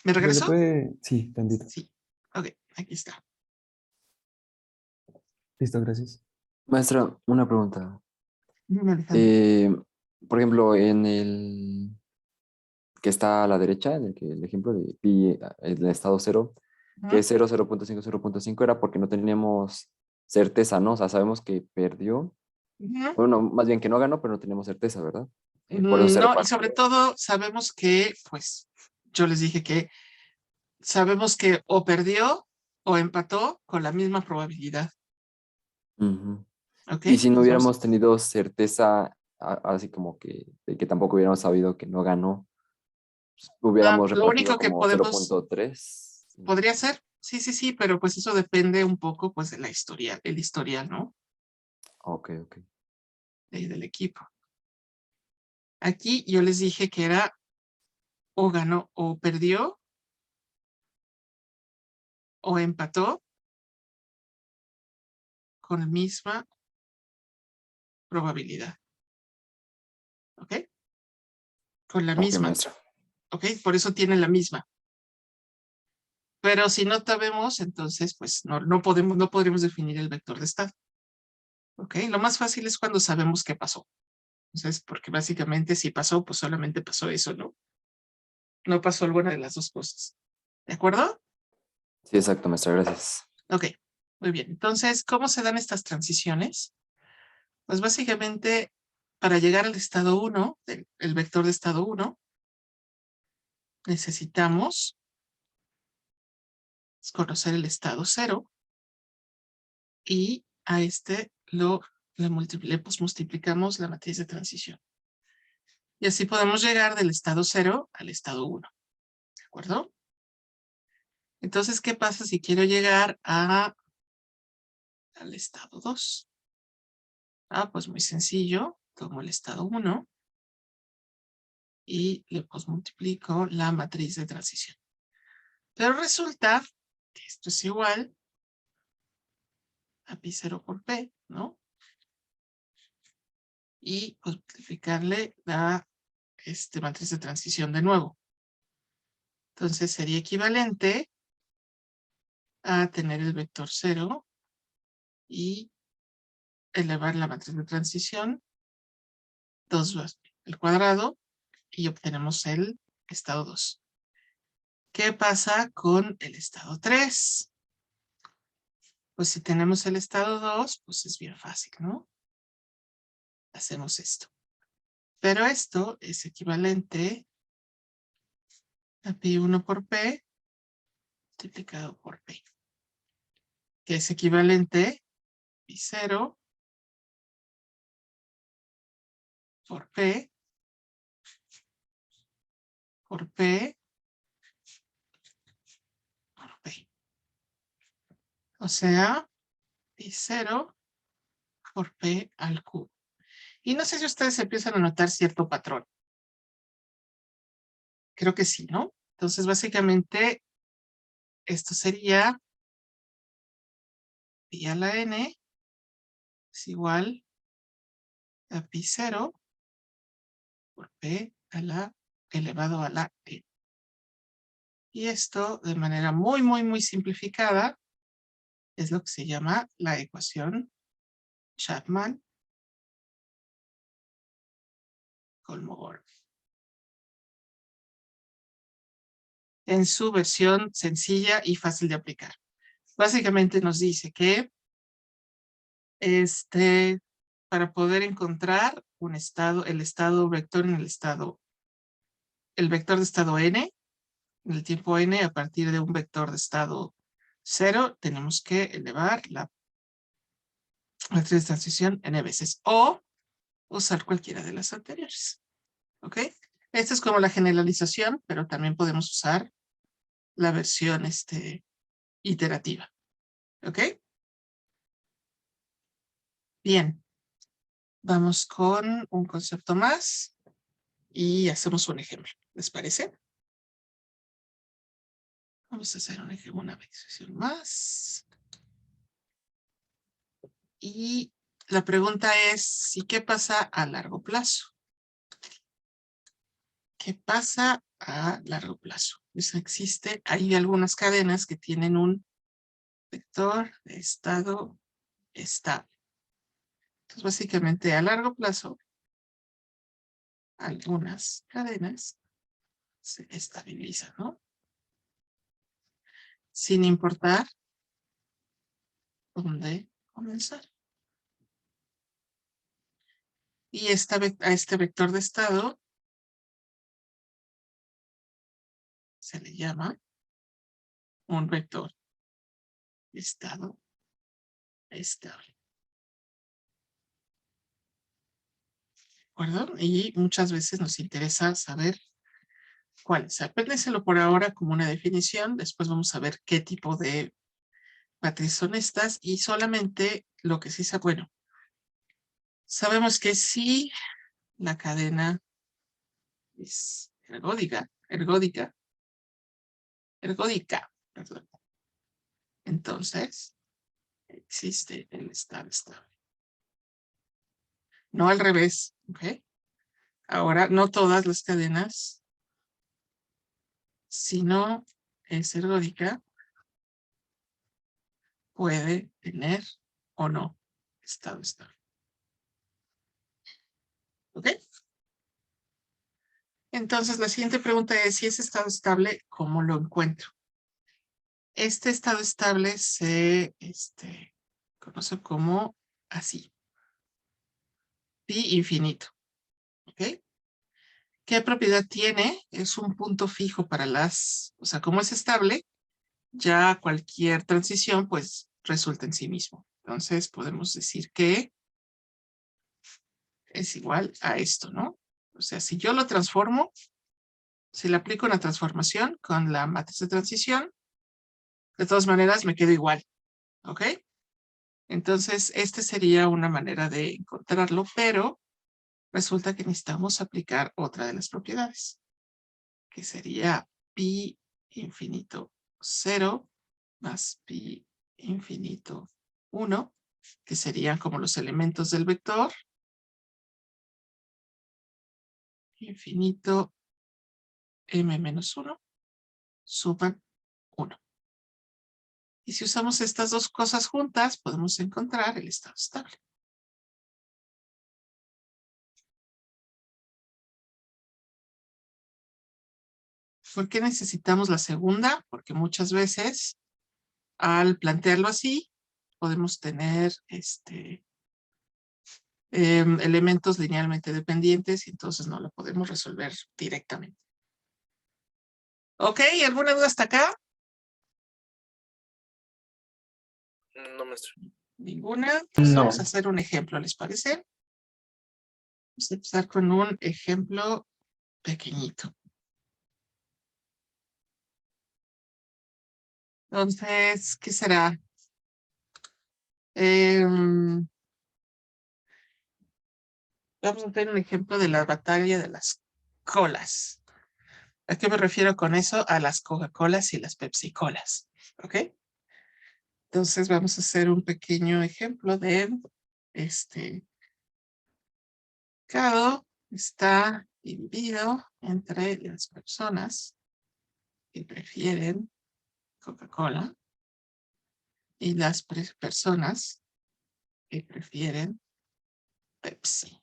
¿Me ¿se le regresó? puede? Sí, tantito. Sí. Ok, aquí está. Listo, gracias. Maestra, una pregunta. Dime, Alejandro. Eh, por ejemplo, en el que está a la derecha, en el ejemplo de pi, el estado 0, que Ujú, es 0, 0.5, 0.5, era porque no teníamos certeza, ¿no? O sea, sabemos que perdió. ujú. Bueno, más bien que no ganó, pero no tenemos certeza, ¿verdad? Por eso No, y 0 sobre todo sabemos que, pues, yo les dije que sabemos que o perdió o empató con la misma probabilidad. Ujú. ¿Ok? Y si no Entonces hubiéramos tenido certeza, así como que, de que tampoco hubiéramos sabido que no ganó, pues, hubiéramos lo repartido único que como podemos, 0.3. podría ser, sí, sí, sí, pero pues eso depende un poco, pues, de la historia, el historial, ¿no? Ok, ok. Del equipo. Aquí yo les dije que era o ganó o perdió o empató con la misma probabilidad. ¿Ok? Con la Ok, misma. maestra. ¿Ok? Por eso tienen la misma. Pero si no sabemos, entonces pues no podremos definir el vector de estado. ¿Ok? Lo más fácil es cuando sabemos qué pasó. Entonces, porque básicamente si pasó, pues solamente pasó eso, ¿no? No pasó alguna de las dos cosas. ¿De acuerdo? Sí, exacto, maestra, gracias. Ok, muy bien. Entonces, ¿cómo se dan estas transiciones? Pues básicamente, para llegar al estado 1, el vector de estado 1, necesitamos conocer el estado 0 y a pues multiplicamos la matriz de transición. Y así podemos llegar del estado 0 al estado 1. ¿De acuerdo? Entonces, ¿qué pasa si quiero llegar al estado 2? Pues muy sencillo. Tomo el estado 1 y le pues multiplico la matriz de transición. Pero resulta que esto es igual a pi 0 por p, ¿no? Y pues, multiplicarle la matriz de transición de nuevo. Entonces sería equivalente a tener el vector 0 y elevar la matriz de transición 2 veces el cuadrado y obtenemos el estado 2. ¿Qué pasa con el estado 3? Pues si tenemos el estado 2, pues es bien fácil, ¿no? Hacemos esto. Pero esto es equivalente a pi 1 por p multiplicado por p, que es equivalente a pi 0 por p por p por p. O sea, pi 0 por p al cubo. Y no sé si ustedes empiezan a notar cierto patrón. Creo que sí, ¿no? Entonces, básicamente, esto sería pi a la n es igual a pi 0 por p a la elevado a la n. Y esto, de manera muy, muy, muy simplificada, es lo que se llama la ecuación Chapman-Kolmogorov. En su versión sencilla y fácil de aplicar. Básicamente nos dice que para poder encontrar un estado, el estado vector en el vector de estado n, en el tiempo n, a partir de un vector de estado 0, tenemos que elevar la matriz de transición n veces o usar cualquiera de las anteriores. ¿Ok? Esta es como la generalización, pero también podemos usar la versión iterativa. ¿Ok? Bien. Vamos con un concepto más y hacemos un ejemplo. ¿Les parece? Vamos a hacer un ejemplo, una visualización más. Y la pregunta es, ¿y qué pasa a largo plazo? ¿Qué pasa a largo plazo? Pues hay algunas cadenas que tienen un vector de estado estable. Entonces, básicamente, a largo plazo, algunas cadenas se estabilizan, ¿no? Sin importar dónde comenzar. Y a este vector de estado se le llama un vector de estado estable. ¿De acuerdo? Y muchas veces nos interesa saber cuáles. Apréndenselo por ahora como una definición. Después vamos a ver qué tipo de matrices son estas. Y solamente lo que sí sabe, bueno, sabemos que si la cadena es ergódica, perdón. Entonces, existe el estado estable. No al revés, ¿ok? Ahora, no todas las cadenas, si no es ergódica, puede tener o no estado estable. ¿Ok? Entonces, la siguiente pregunta es, si es estado estable, ¿cómo lo encuentro? Este estado estable se conoce como así. Pi infinito. ¿Ok? ¿Qué propiedad tiene? Es un punto fijo para o sea, como es estable, ya cualquier transición, pues, resulta en sí mismo. Entonces, podemos decir que es igual a esto, ¿no? O sea, si yo lo transformo, si le aplico una transformación con la matriz de transición, de todas maneras me quedo igual, ¿ok? Entonces, esta sería una manera de encontrarlo, pero resulta que necesitamos aplicar otra de las propiedades, que sería pi infinito 0 más pi infinito 1 que serían como los elementos del vector. Infinito m-1 suban 1. Y si usamos estas dos cosas juntas, podemos encontrar el estado estable. ¿Por qué necesitamos la segunda? Porque muchas veces, al plantearlo así, podemos tener elementos linealmente dependientes y entonces no lo podemos resolver directamente. ¿Ok? ¿Alguna duda hasta acá? No, maestro. Ninguna. Entonces No. vamos a hacer un ejemplo, ¿les parece? Vamos a empezar con un ejemplo pequeñito. Entonces, ¿qué será? Vamos a hacer un ejemplo de la batalla de las colas. ¿A qué me refiero con eso? A las Coca-Colas y las Pepsi-Colas. ¿Ok? Entonces vamos a hacer un pequeño ejemplo de cada está dividido entre las personas que prefieren Coca-Cola y las personas que prefieren Pepsi.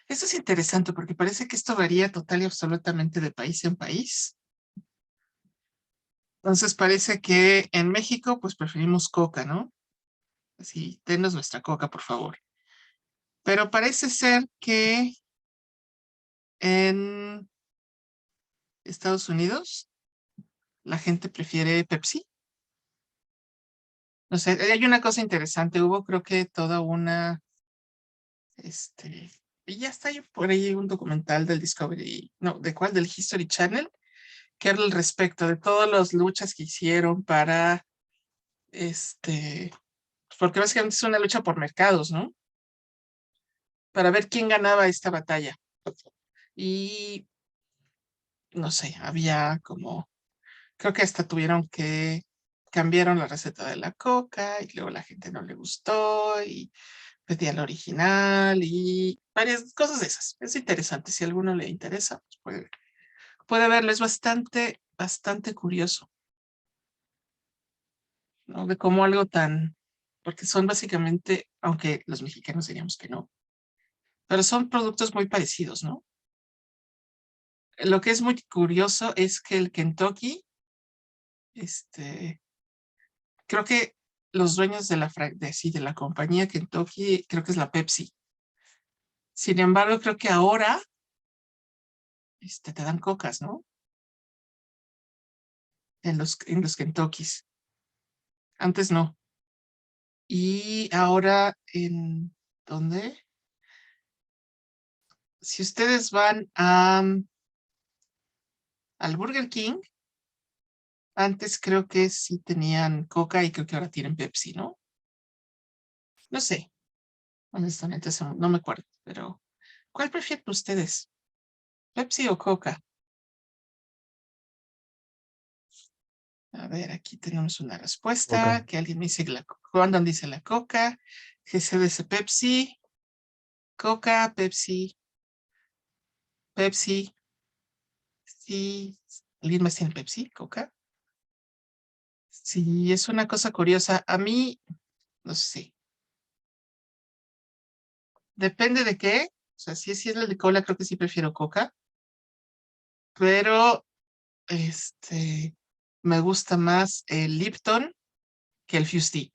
Esto es interesante porque parece que esto varía total y absolutamente de país en país. Entonces parece que en México pues preferimos Coca, ¿no? Así, denos nuestra Coca, por favor. Pero parece ser que en Estados Unidos la gente prefiere Pepsi. No sé, hay una cosa interesante. Hubo creo que toda una, y ya está ahí por ahí un documental del Discovery, no, ¿de cuál? Del History Channel, que habla al respecto de todas las luchas que hicieron para, porque básicamente es una lucha por mercados, ¿no? Para ver quién ganaba esta batalla. Y, no sé, había como, creo que hasta tuvieron que, cambiaron la receta de la coca y luego la gente no le gustó y pedía la original y varias cosas de esas. Es interesante, si a alguno le interesa, pues puede verlo, es bastante curioso, ¿no? De cómo algo tan, porque son básicamente, aunque los mexicanos diríamos que no, pero son productos muy parecidos, ¿no? Lo que es muy curioso es que el Kentucky, creo que los dueños de de la compañía Kentucky, creo que es la Pepsi. Sin embargo, creo que ahora te dan cocas, ¿no? En los Kentuckys. Antes no. Y ahora en ¿dónde? Si ustedes van al Burger King, antes creo que sí tenían Coca y creo que ahora tienen Pepsi, ¿no? No sé, honestamente no me acuerdo, pero ¿cuál prefieren ustedes? ¿Pepsi o Coca? A ver, aquí tenemos una respuesta, Coca. que alguien me dice Brandon dice la Coca, GC dice Pepsi, Coca, Pepsi, Pepsi, sí, ¿alguien más tiene Pepsi, Coca? Sí, es una cosa curiosa. A mí, no sé, depende de qué. O sea, si es la de cola, creo que sí prefiero Coca, pero me gusta más el Lipton que el Fuze Tea.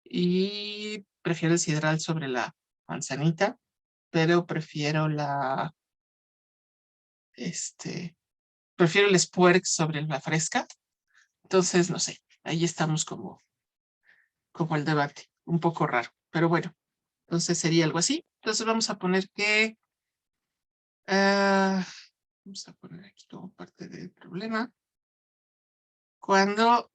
Y prefiero el sidral sobre la manzanita, pero prefiero el Spuerk sobre la fresca. Entonces, no sé, ahí estamos como el debate, un poco raro, pero bueno, entonces sería algo así. Entonces vamos a poner que, vamos a poner aquí como parte del problema, cuando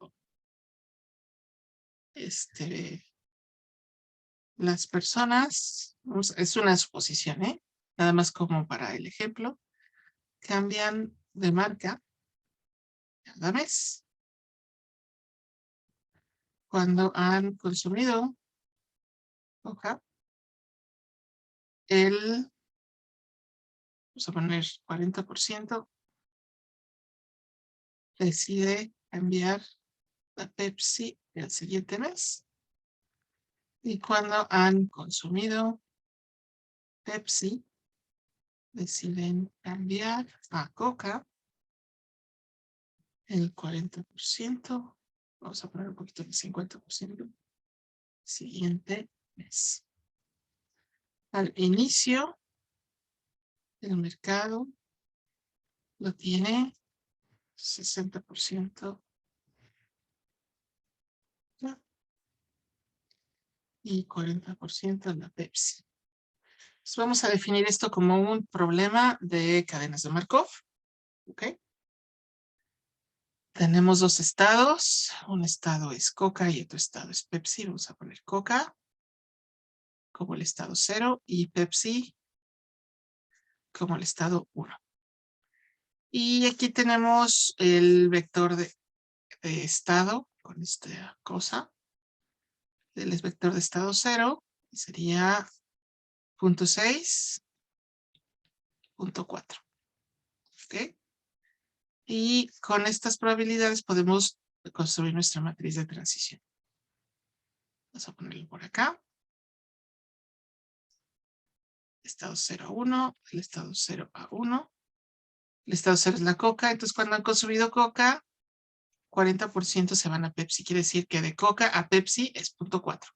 las personas, es una suposición, nada más como para el ejemplo, cambian de marca cada mes. cuando han consumido coca, vamos a poner 40%, decide cambiar a Pepsi el siguiente mes. Y cuando han consumido Pepsi, deciden cambiar a Coca el 40%. Vamos a poner un poquito el 50%. Siguiente mes. Al inicio del mercado lo tiene 60%. ¿No? Y 40% en la Pepsi. Entonces vamos a definir esto como un problema de cadenas de Markov. ¿Ok? Tenemos dos estados. Un estado es Coca y otro estado es Pepsi. Vamos a poner Coca como el estado 0 y Pepsi como el estado 1. Y aquí tenemos el vector de estado con esta cosa. El vector de estado 0 sería 0.6, 0.4. ¿Ok? Y con estas probabilidades podemos construir nuestra matriz de transición. Vamos a ponerlo por acá. Estado 0 a 1, el estado 0 a 1. El estado 0 es la coca, entonces cuando han consumido coca, 40% se van a Pepsi. Quiere decir que de coca a Pepsi es 0.4.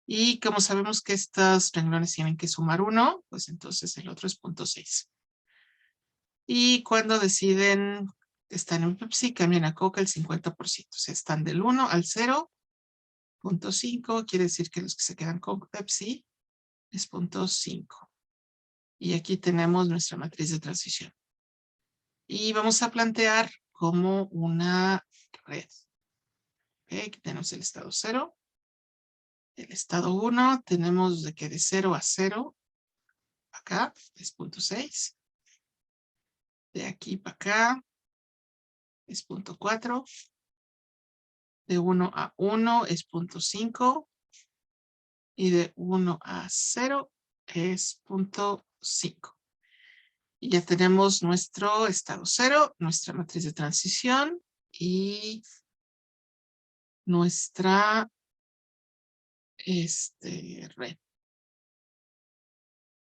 Y como sabemos que estos renglones tienen que sumar 1, pues entonces el otro es 0.6. Y cuando deciden estar en Pepsi, cambian a coca el 50%. O sea, están del 1 al 0.5. Quiere decir que los que se quedan con Pepsi es 0.5. Y aquí tenemos nuestra matriz de transición. Y vamos a plantear como una red. Okay, aquí tenemos el estado 0. El estado 1 tenemos de que de 0 a 0. Acá es 0.6. De aquí para acá es 0.4. De 1 a 1 es 0.5. Y de 1 a 0 es 0.5. Y ya tenemos nuestro estado 0, nuestra matriz de transición y nuestra red.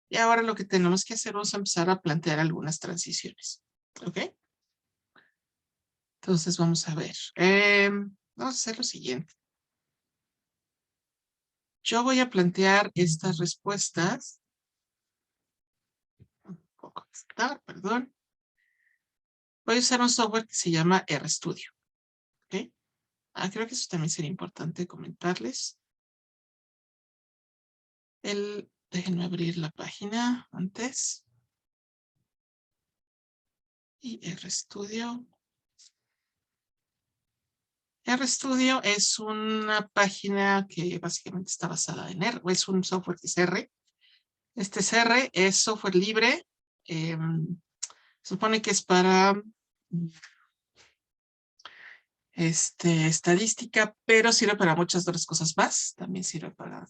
Y ahora lo que tenemos que hacer es empezar a plantear algunas transiciones. ¿Ok? Entonces vamos a ver. Vamos a hacer lo siguiente. Yo voy a plantear estas respuestas. Un poco perdón. Voy a usar un software que se llama RStudio. ¿Ok? Creo que eso también sería importante comentarles. Déjenme abrir la página antes. Y RStudio. RStudio es una página que básicamente está basada en R, o es un software que es R. Este es R, es software libre. Supone que es para estadística, pero sirve para muchas otras cosas más. También sirve para...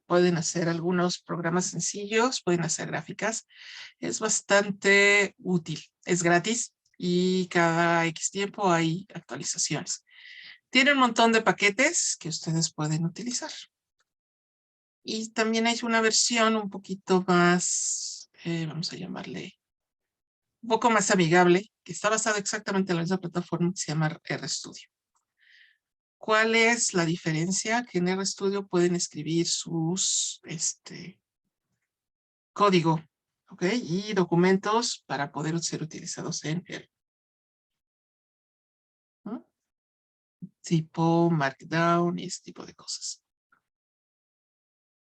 Pueden hacer algunos programas sencillos, pueden hacer gráficas. Es bastante útil, es gratis y cada X tiempo hay actualizaciones. Tiene un montón de paquetes que ustedes pueden utilizar. Y también hay una versión un poquito más, vamos a llamarle, un poco más amigable, que está basada exactamente en la misma plataforma que se llama RStudio. ¿Cuál es la diferencia? Que en RStudio pueden escribir sus código, ¿ok? Y documentos para poder ser utilizados en R. ¿No? Tipo Markdown y este tipo de cosas.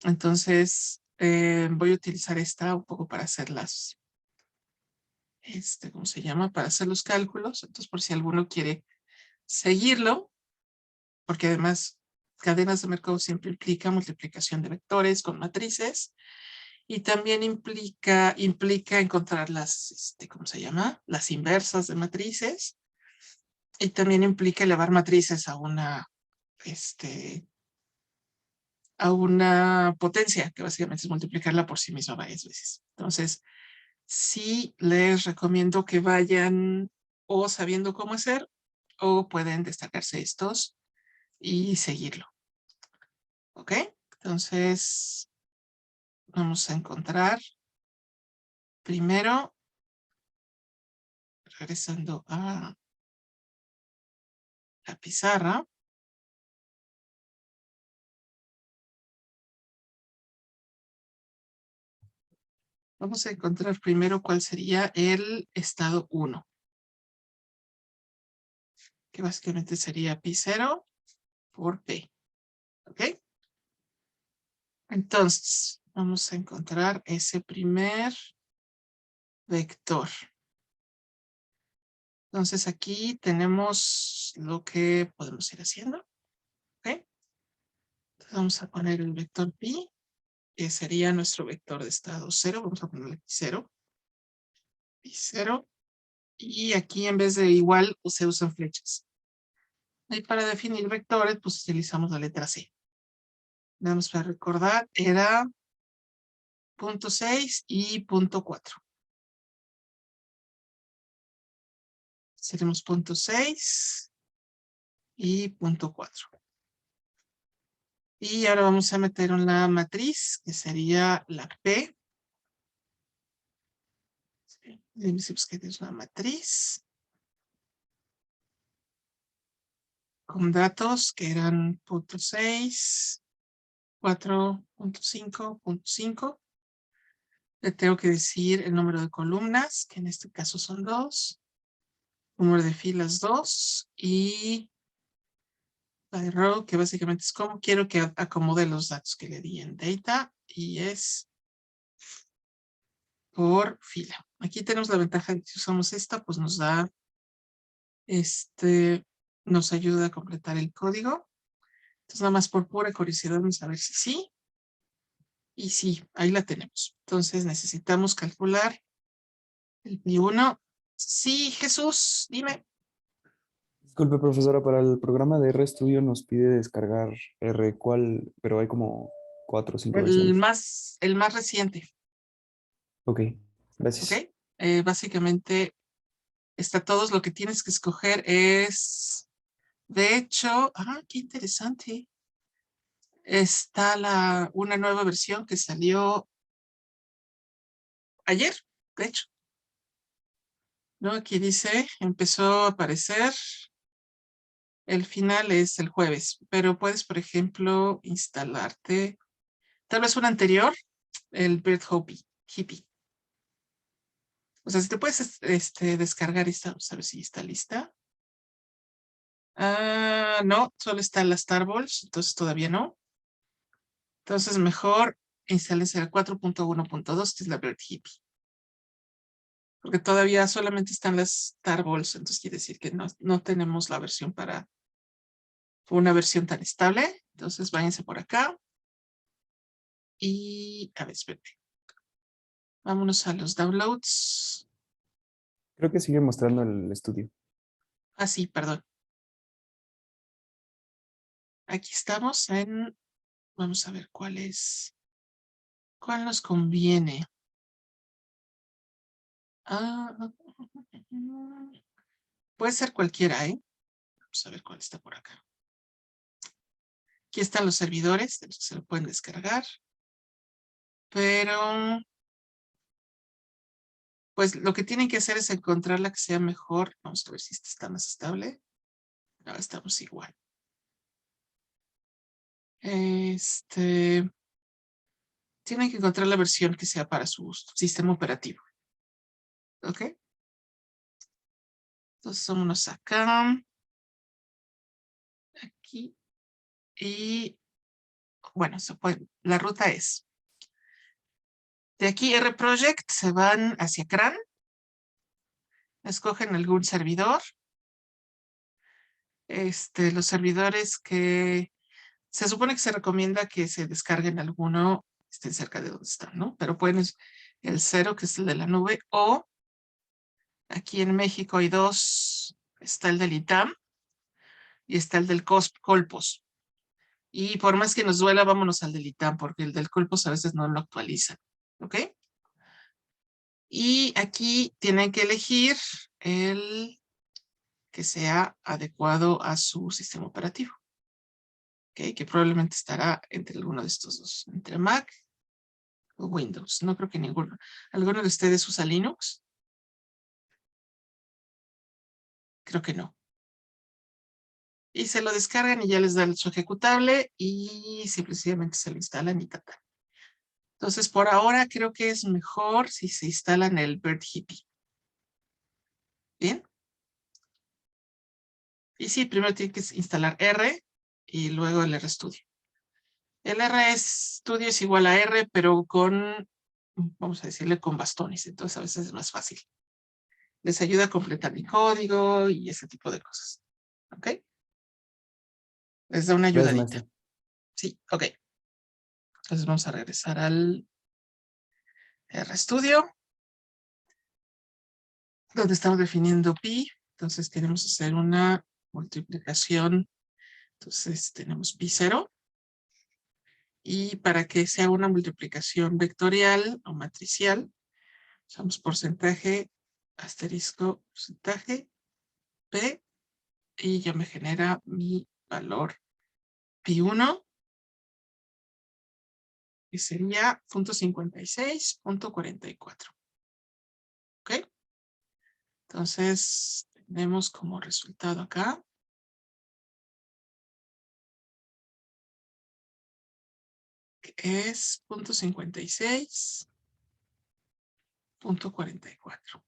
Entonces, voy a utilizar esta un poco para hacer las, ¿cómo se llama? Para hacer los cálculos. Entonces, por si alguno quiere seguirlo, porque además cadenas de mercado siempre implica multiplicación de vectores con matrices y también implica encontrar las, ¿cómo se llama? Las inversas de matrices. Y también implica elevar matrices a una potencia, que básicamente es multiplicarla por sí misma varias veces. Entonces, sí les recomiendo que vayan o sabiendo cómo hacer, o pueden destacarse estos y seguirlo. ¿Ok? Entonces, vamos a encontrar primero, regresando a la pizarra. Vamos a encontrar primero cuál sería el estado 1. Que básicamente sería pi0 por p. ¿Ok? Entonces, vamos a encontrar ese primer vector. Entonces, aquí tenemos lo que podemos ir haciendo. ¿Ok? Entonces, vamos a poner el vector pi, que sería nuestro vector de estado 0. Vamos a ponerle pi0. Pi0. Y aquí en vez de igual, pues, se usan flechas. Y para definir vectores, pues utilizamos la letra C. Vamos para recordar, era 0.6 y 0.4. Seremos 0.6 y 0.4. Y ahora vamos a meter una matriz, que sería la P. Decimos que es una matriz con datos que eran 0.6, 4.5, 0.5. Le tengo que decir el número de columnas, que en este caso son 2. Número de filas 2. Y by row, que básicamente es como quiero que acomode los datos que le di en data. Y es por fila. Aquí tenemos la ventaja de que si usamos esta, pues nos da, nos ayuda a completar el código. Entonces, nada más por pura curiosidad, vamos a ver si sí. Y sí, ahí la tenemos. Entonces, necesitamos calcular el pi1. Sí, Jesús, dime. Disculpe, profesora, para el programa de RStudio nos pide descargar R, ¿cuál? Pero hay como 4 o 5 El versiones. más reciente, Ok, ¿ok? gracias. Básicamente, está todos. Lo que tienes que escoger es, de hecho, qué interesante. Está una nueva versión que salió ayer, de hecho. ¿No? Aquí dice, empezó a aparecer, el final es el jueves, pero puedes, por ejemplo, instalarte, tal vez un anterior, el Bird Hippie. O sea, si te puedes descargar esta, vamos a ver si está lista. No, solo está la Starballs, entonces todavía no. Entonces mejor instálense el 4.1.2, que es la Bird Hippie. Porque todavía solamente están las Starballs, entonces quiere decir que no tenemos la versión para una versión tan estable. Entonces váyanse por acá. Y a ver, espérate. Vámonos a los downloads. Creo que sigue mostrando el estudio. Sí, perdón. Aquí estamos en, vamos a ver cuál nos conviene. Puede ser cualquiera, ¿eh? Vamos a ver cuál está por acá. Aquí están los servidores, de los que se lo pueden descargar. Pero, pues lo que tienen que hacer es encontrar la que sea mejor. Vamos a ver si esta está más estable. No, estamos igual. Tienen que encontrar la versión que sea para su sistema operativo. ¿Ok? Entonces, vámonos acá. Aquí. Y, bueno, la ruta es. De aquí, RProject, se van hacia CRAN. Escogen algún servidor. Los servidores que se supone que se recomienda que se descarguen alguno, estén cerca de donde están, ¿no? Pero pueden el 0, que es el de la nube, o aquí en México hay 2 Está el del ITAM y está el del Colpos. Y por más que nos duela, vámonos al del ITAM, porque el del Colpos a veces no lo actualiza. ¿Ok? Y aquí tienen que elegir el que sea adecuado a su sistema operativo. ¿Ok? Que probablemente estará entre alguno de estos dos, entre Mac o Windows. No creo que ninguno. ¿Alguno de ustedes usa Linux? Creo que no. Y se lo descargan y ya les da su ejecutable y simplemente se lo instalan y ta. Entonces, por ahora creo que es mejor si se instalan el Bird Hippie. ¿Bien? Y sí, primero tienen que instalar R y luego el RStudio. El RStudio es igual a R, pero con, vamos a decirle, con bastones. Entonces, a veces es más fácil. Les ayuda a completar mi código y ese tipo de cosas. ¿Ok? Les da una Gracias, ayudadita. maestro. Sí, ok. Entonces vamos a regresar al RStudio, donde estamos definiendo pi. Entonces queremos hacer una multiplicación. Entonces tenemos pi 0. Y para que sea una multiplicación vectorial o matricial, usamos porcentaje, asterisco, porcentaje, p, y ya me genera mi valor pi 1, que sería 0.56.44. ¿Ok? Entonces, tenemos como resultado acá que es 0.56.44.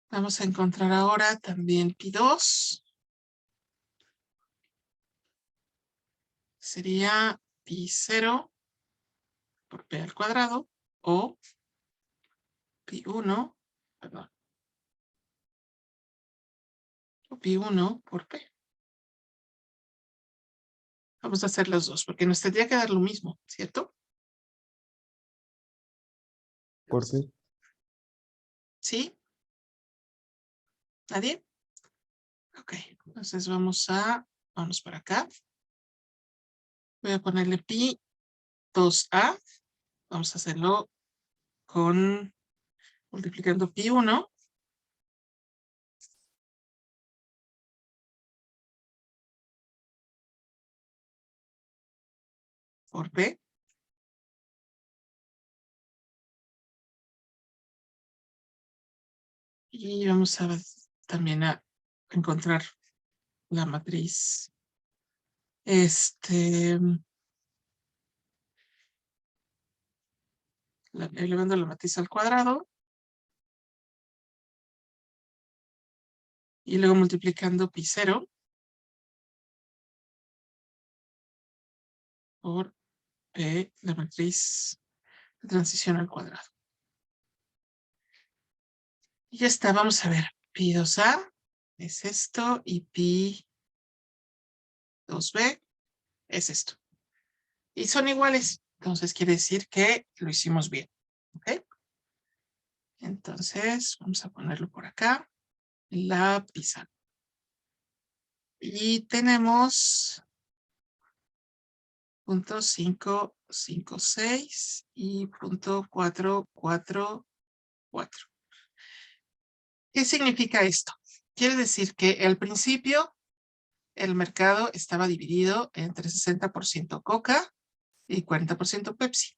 Vamos a encontrar ahora también pi 2. Sería pi 0 por p al cuadrado o pi 1, perdón, o pi 1 por p. Vamos a hacer los dos porque nos tendría que dar lo mismo, ¿cierto? ¿Por qué? ¿Sí? ¿Nadie? Ok, entonces vamos para acá. Voy a ponerle pi 2a. Vamos a hacerlo con multiplicando pi 1 por p. Y vamos a también a encontrar la matriz. Elevando la matriz al cuadrado. Y luego multiplicando pi 0 por p, la matriz de transición al cuadrado. Y ya está, vamos a ver. Pi 2a es esto y pi 2b es esto. Y son iguales. Entonces quiere decir que lo hicimos bien. ¿Ok? Entonces vamos a ponerlo por acá. La pizarra. Y tenemos punto 556 y punto 444. ¿Qué significa esto? Quiere decir que al principio el mercado estaba dividido entre 60% Coca y 40% Pepsi.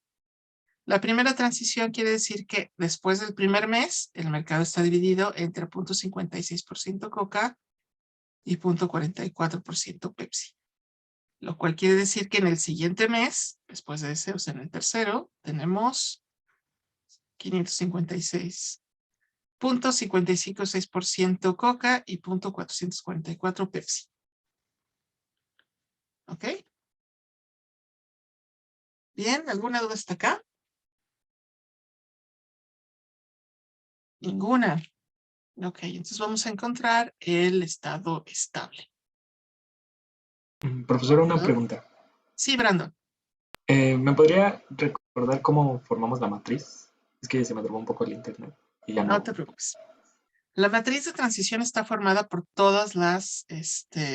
La primera transición quiere decir que después del primer mes el mercado está dividido entre 0.56% Coca y 0.44% Pepsi. Lo cual quiere decir que en el siguiente mes, después de ese, o sea, en el tercero, tenemos 556.556% Coca y 0.444 Pepsi. ¿Ok? Bien, ¿alguna duda hasta acá? Ninguna. Ok, entonces vamos a encontrar el estado estable. Profesora, una ¿Perdón? pregunta. Sí, Brandon. ¿Me podría recordar cómo formamos la matriz? Es que se me trabó un poco el internet y ya No no. te preocupes. La matriz de transición está formada por todas las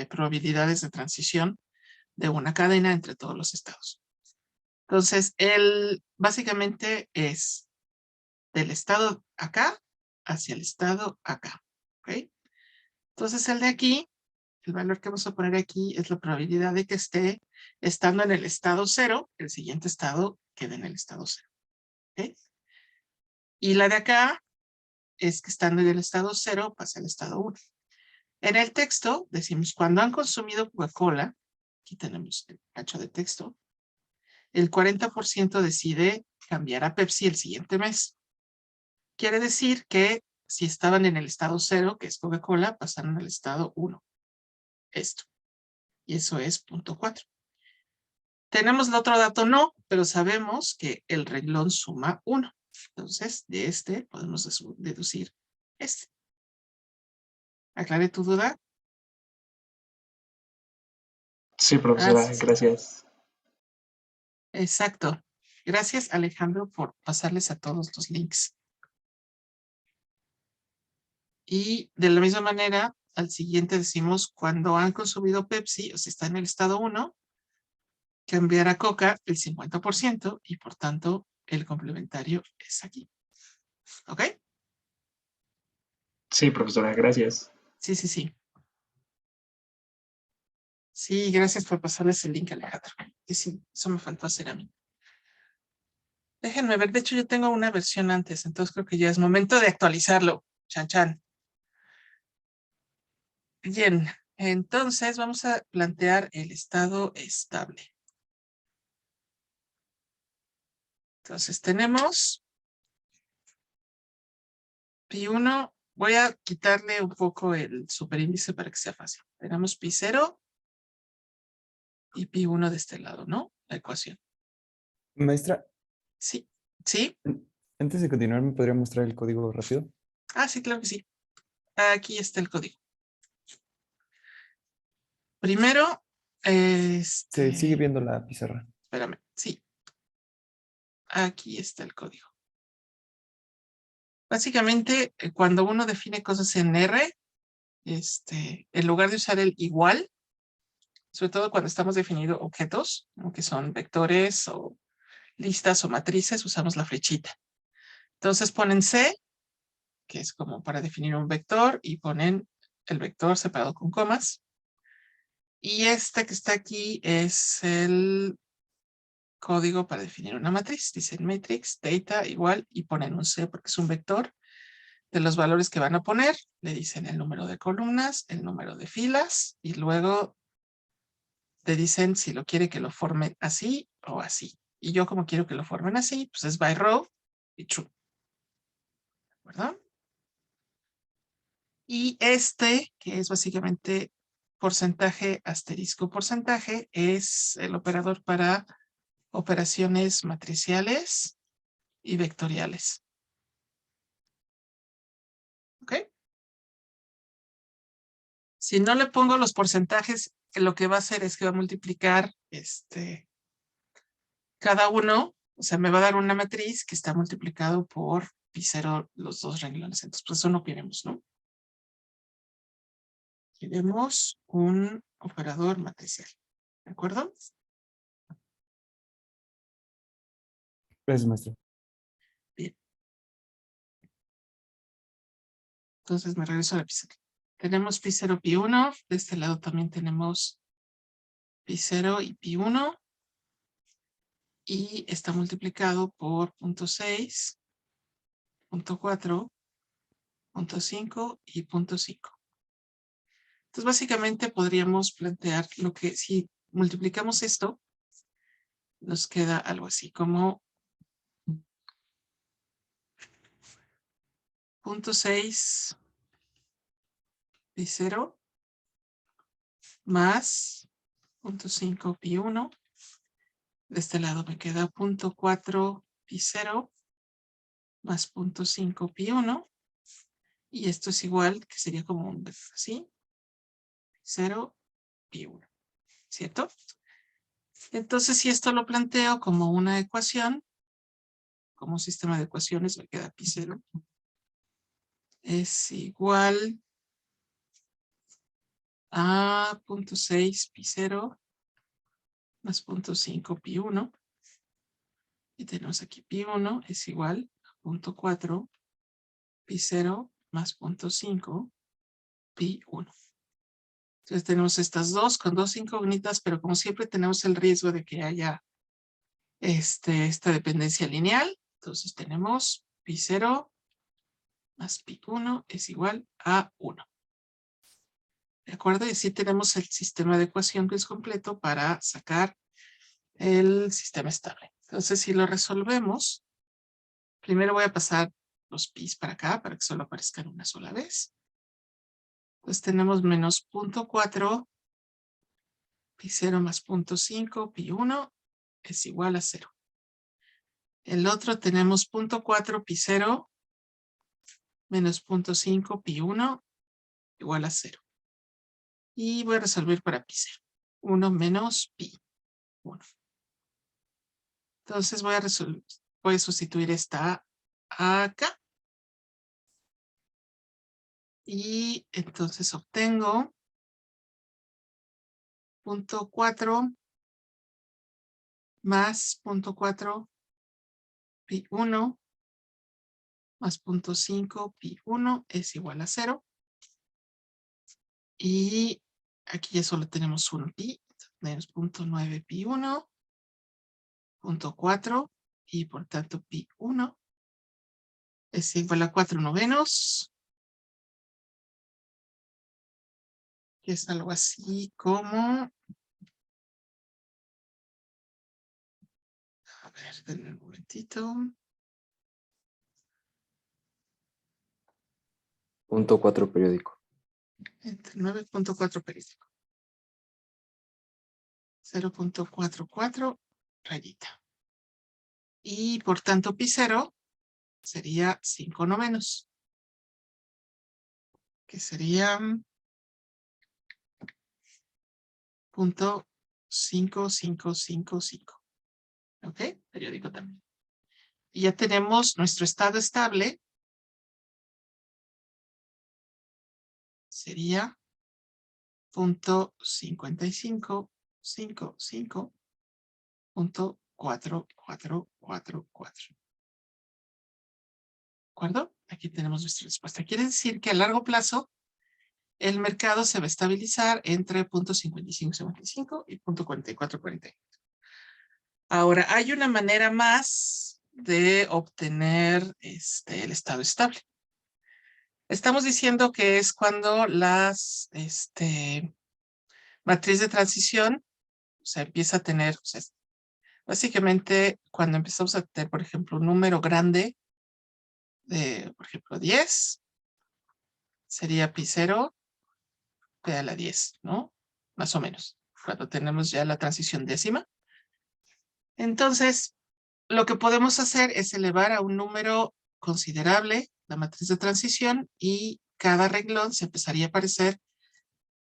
probabilidades de transición de una cadena entre todos los estados. Entonces, básicamente es del estado acá hacia el estado acá. ¿Ok? Entonces, el de aquí, el valor que vamos a poner aquí es la probabilidad de que esté estando en el estado 0, el siguiente estado quede en el estado 0. ¿Ok? Y la de acá es que estando en el estado 0 pasa al estado 1. En el texto decimos, cuando han consumido Coca-Cola, aquí tenemos el cacho de texto, el 40% decide cambiar a Pepsi el siguiente mes. Quiere decir que si estaban en el estado 0, que es Coca-Cola, pasaron al estado 1. Esto. Y eso es 0.4. Tenemos el otro dato, no, pero sabemos que el renglón suma 1. Entonces, de este podemos deducir este. ¿Aclaré tu duda? Sí, profesora, Sí. gracias. Exacto. Gracias, Alejandro, por pasarles a todos los links. Y de la misma manera, al siguiente decimos, cuando han consumido Pepsi, o si está en el estado 1, cambiar a Coca el 50% y por tanto el complementario es aquí. ¿Ok? Sí, profesora, gracias. Sí, sí, sí. Sí, gracias por pasarles el link, Alejandro. Y sí, eso me faltó hacer a mí. Déjenme ver, de hecho yo tengo una versión antes, entonces creo que ya es momento de actualizarlo. Chan, chan. Bien, entonces vamos a plantear el estado estable. Entonces tenemos pi1, voy a quitarle un poco el superíndice para que sea fácil. Tenemos pi0 y pi1 de este lado, ¿no? La ecuación. Maestra, Sí, sí. antes de continuar, ¿me podría mostrar el código rápido? Ah, sí, claro que sí. Aquí está el código. Primero, Se sigue viendo la pizarra. espérame, sí. Aquí está el código. Básicamente, cuando uno define cosas en R, en lugar de usar el igual, sobre todo cuando estamos definiendo objetos, ¿no? Que son vectores o listas o matrices, usamos la flechita. Entonces ponen C, que es como para definir un vector, y ponen el vector separado con comas. Y este que está aquí es el código para definir una matriz. Dicen matrix, data, igual, y ponen un C porque es un vector. De los valores que van a poner, le dicen el número de columnas, el número de filas, y luego te dicen si lo quiere que lo formen así o así. Y yo como quiero que lo formen así, pues es by row y true. ¿Verdad? Y que es básicamente porcentaje asterisco porcentaje, es el operador para operaciones matriciales y vectoriales. ¿Ok? Si no le pongo los porcentajes, lo que va a hacer es que va a multiplicar cada uno, o sea, me va a dar una matriz que está multiplicado por pi0 los dos renglones. Entonces, pues eso no queremos, ¿no? Queremos un operador matricial. ¿De acuerdo? Gracias, maestra. Bien. Entonces me regreso a la pizarra. Tenemos pi0, pi1. De este lado también tenemos pi0 y pi1. Y está multiplicado por 0.6, 0.4, 0.5 y 0.5. Entonces, básicamente podríamos plantear lo que si multiplicamos esto, nos queda algo así como 0.6 pi0 más 0.5 pi1. De este lado me queda 0.4 pi0 más 0.5 pi1. Y esto es igual, que sería como un así, 0 pi1. ¿Cierto? Entonces, si esto lo planteo como una ecuación, como un sistema de ecuaciones, me queda pi0 es igual a 0.6 pi0 más 0.5 pi1. Y tenemos aquí pi1 es igual a 0.4 pi0 más 0.5 pi1. Entonces tenemos estas dos con dos incógnitas, pero como siempre tenemos el riesgo de que haya esta dependencia lineal. Entonces tenemos pi0 más pi1 es igual a 1. ¿De acuerdo? Y así tenemos el sistema de ecuación que es completo para sacar el sistema estable. Entonces, si lo resolvemos, primero voy a pasar los pis para acá para que solo aparezcan una sola vez. Entonces tenemos menos 0.4 pi0 más 0.5 pi1 es igual a 0. El otro tenemos 0.4 pi0 menos 0.5 pi1 igual a 0. Y voy a resolver para pi0. 1 menos pi1. Entonces voy a sustituir esta acá. Y entonces obtengo 0.4 más 0.4 pi1 más 0.5 pi1 es igual a 0. Y aquí ya solo tenemos un pi. Tenemos 0.9 pi1, 0.4 y por tanto pi1 es igual a 4/9. Que es algo así como... A ver, denme un momentito. 0.4 periódico. Entre 9.4 periódico. 0.44 rayita. Y por tanto pi0 sería 5/9. Que sería 0.5555. ¿Ok? Periódico también. Y ya tenemos nuestro estado estable. Sería 0.5555.4444. ¿De acuerdo? Aquí tenemos nuestra respuesta. Quiere decir que a largo plazo el mercado se va a estabilizar entre 0.5555 y 0.4448. Ahora, hay una manera más de obtener el estado estable. Estamos diciendo que es cuando las matriz de transición empieza a tener, básicamente cuando empezamos a tener, por ejemplo, un número grande de, por ejemplo, 10, sería pi0 p a la 10, ¿no? Más o menos, cuando tenemos ya la transición décima. Entonces, lo que podemos hacer es elevar a un número considerable la matriz de transición y cada renglón se empezaría a parecer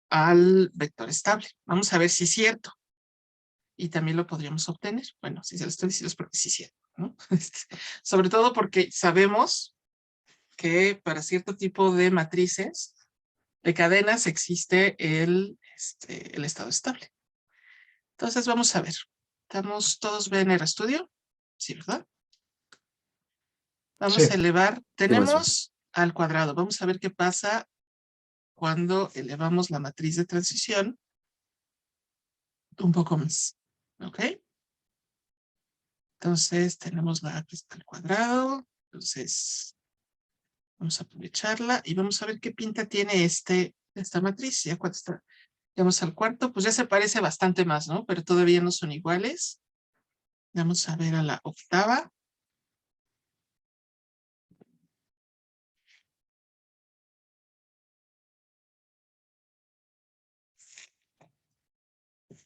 al vector estable. Vamos a ver si es cierto. Y también lo podríamos obtener. Bueno, si se lo estoy diciendo es porque sí es cierto, ¿no? Sobre todo porque sabemos que para cierto tipo de matrices de cadenas existe el estado estable. Entonces vamos a ver. ¿Estamos todos bien en el estudio? Sí, ¿verdad? Vamos Sí. a elevar. Sí, maestro. Tenemos al cuadrado. Vamos a ver qué pasa cuando elevamos la matriz de transición un poco más. ¿Ok? Entonces tenemos la aquí está al cuadrado. Entonces vamos a aprovecharla y vamos a ver qué pinta tiene esta matriz. Ya cuando llegamos al cuarto, pues ya se parece bastante más, ¿no? Pero todavía no son iguales. Vamos a ver a la octava.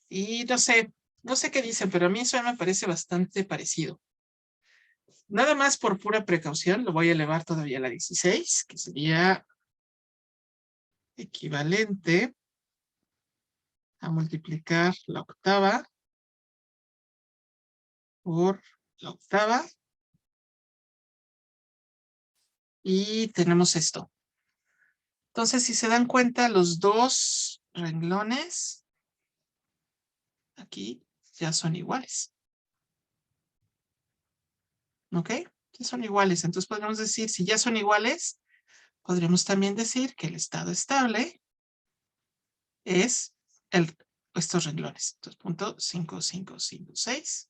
Y no sé qué dicen, pero a mí eso me parece bastante parecido. Nada más por pura precaución, lo voy a elevar todavía a la 16, que sería equivalente a multiplicar la octava por la octava. Y tenemos esto. Entonces, si se dan cuenta, los dos renglones aquí ya son iguales. ¿Ok? Ya son iguales. Entonces podríamos decir, si ya son iguales, podríamos también decir que el estado estable es estos renglones. Entonces, punto 5556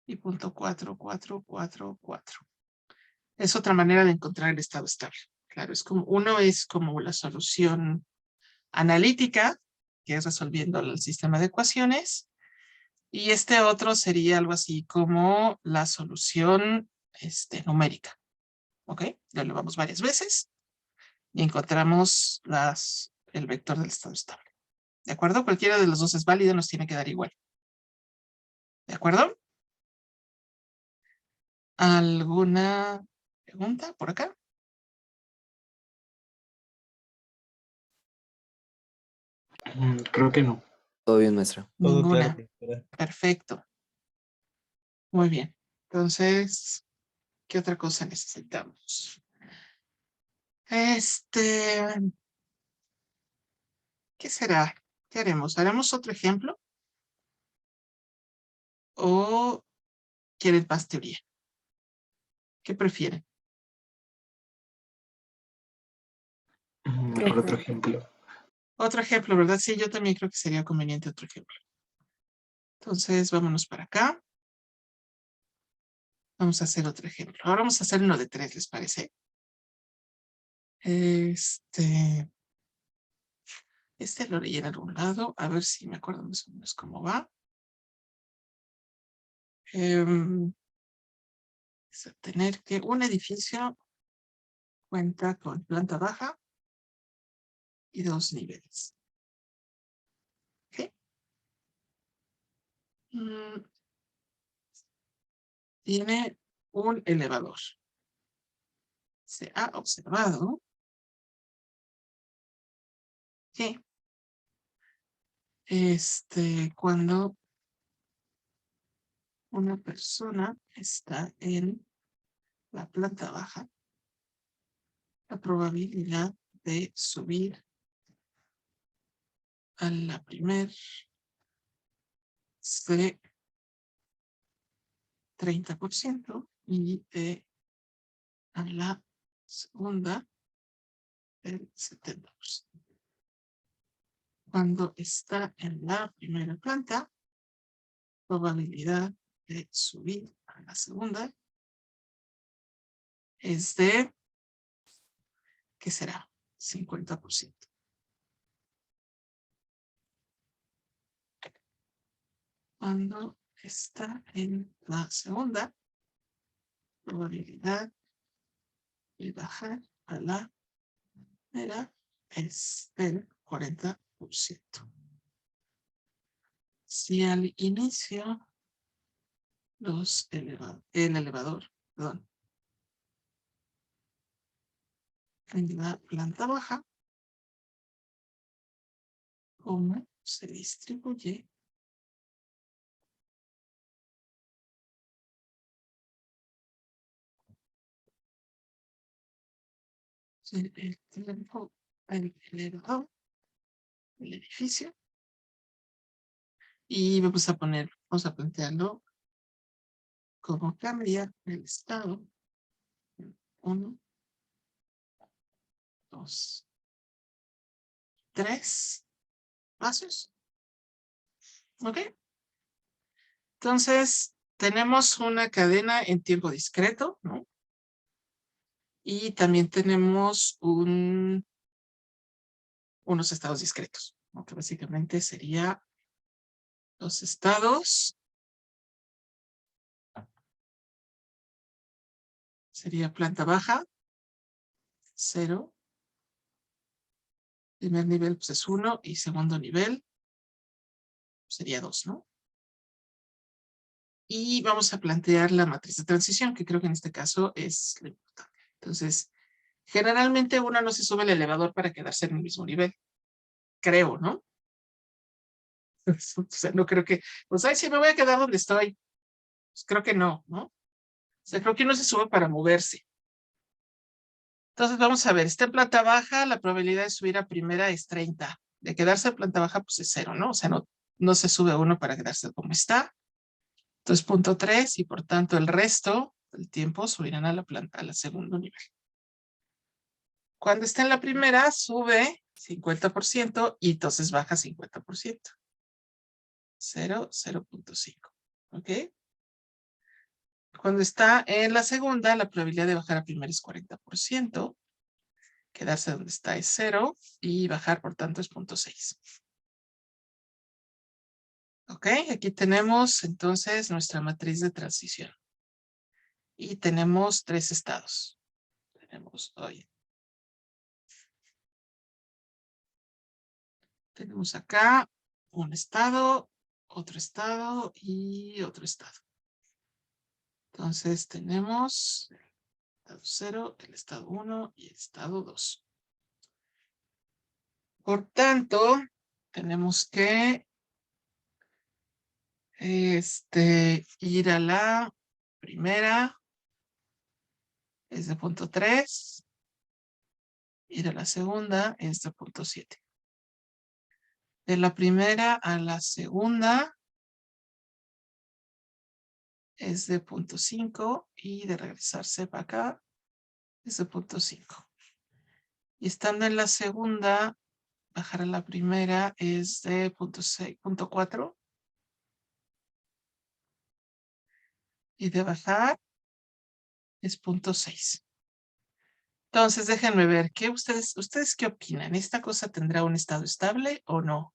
y punto 4444. Es otra manera de encontrar el estado estable. Claro, uno es como la solución analítica, que es resolviendo el sistema de ecuaciones, y este otro sería algo así como la solución numérica. ¿Ok? Lo elevamos varias veces y encontramos el vector del estado estable. ¿De acuerdo? Cualquiera de los dos es válido, nos tiene que dar igual. ¿De acuerdo? ¿Alguna pregunta por acá? Creo que no. Todo bien, maestra. Todo claro, Ninguna. profesora. Perfecto. Muy bien. Entonces, ¿qué otra cosa necesitamos? ¿Qué será? ¿Qué haremos? ¿Haremos otro ejemplo? ¿O quieren más teoría? ¿Qué prefieren? Por otro ejemplo. Otro ejemplo, ¿verdad? Sí, yo también creo que sería conveniente otro ejemplo. Entonces, vámonos para acá. Vamos a hacer otro ejemplo. Ahora vamos a hacer uno de 3, ¿les parece? Lo leí en algún lado. A ver si me acuerdo más o menos cómo va. Es tener que un edificio cuenta con planta baja y 2 niveles. ¿Ok? Tiene un elevador. Se ha observado que cuando una persona está en la planta baja, la probabilidad de subir a la primera es de 30% y a la segunda del 70%. Cuando está en la primera planta, probabilidad de subir a la segunda es de, ¿qué será? 50%. Cuando está en la segunda, probabilidad de bajar a la primera es del 40%. Si al inicio el elevador, perdón, en la planta baja, ¿cómo se distribuye el tiempo al elevador del edificio? Y vamos a plantearlo como cambia el estado. 1, 2, 3 pasos. ¿Ok? Entonces, tenemos una cadena en tiempo discreto, ¿no? Y también tenemos unos estados discretos, ¿no? Que básicamente sería los estados. Sería planta baja, 0. Primer nivel pues es 1 y segundo nivel sería 2, ¿no? Y vamos a plantear la matriz de transición, que creo que en este caso es lo importante. Entonces, generalmente uno no se sube al elevador para quedarse en el mismo nivel. Creo, ¿no? O sea, no creo que, pues, ay, sí, me voy a quedar donde estoy. Pues creo que no, ¿no? O sea, creo que uno se sube para moverse. Entonces vamos a ver, está en planta baja, la probabilidad de subir a primera es 30. De quedarse en planta baja, pues es 0, ¿no? O sea, no se sube uno para quedarse como está. Entonces, 0.3 y por tanto el resto del tiempo subirán a la planta, a la segundo nivel. Cuando está en la primera, sube 50% y entonces baja 50%. 0, 0.5. ¿Ok? Cuando está en la segunda, la probabilidad de bajar a primera es 40%. Quedarse donde está es 0 y bajar, por tanto, es 0.6. Ok, aquí tenemos entonces nuestra matriz de transición. Y tenemos 3 estados. Tenemos acá un estado, otro estado y otro estado. Entonces tenemos el estado 0, el estado 1 y el estado 2. Por tanto, tenemos que ir a la primera, es de 0.3. Ir a la segunda es de 0.7. De la primera a la segunda es de 0.5 y de regresarse para acá es de 0.5. Y estando en la segunda, bajar a la primera es de 0.6, 0.4. Y de bajar es 0.6. Entonces, déjenme ver, ¿ustedes qué opinan? ¿Esta cosa tendrá un estado estable o no?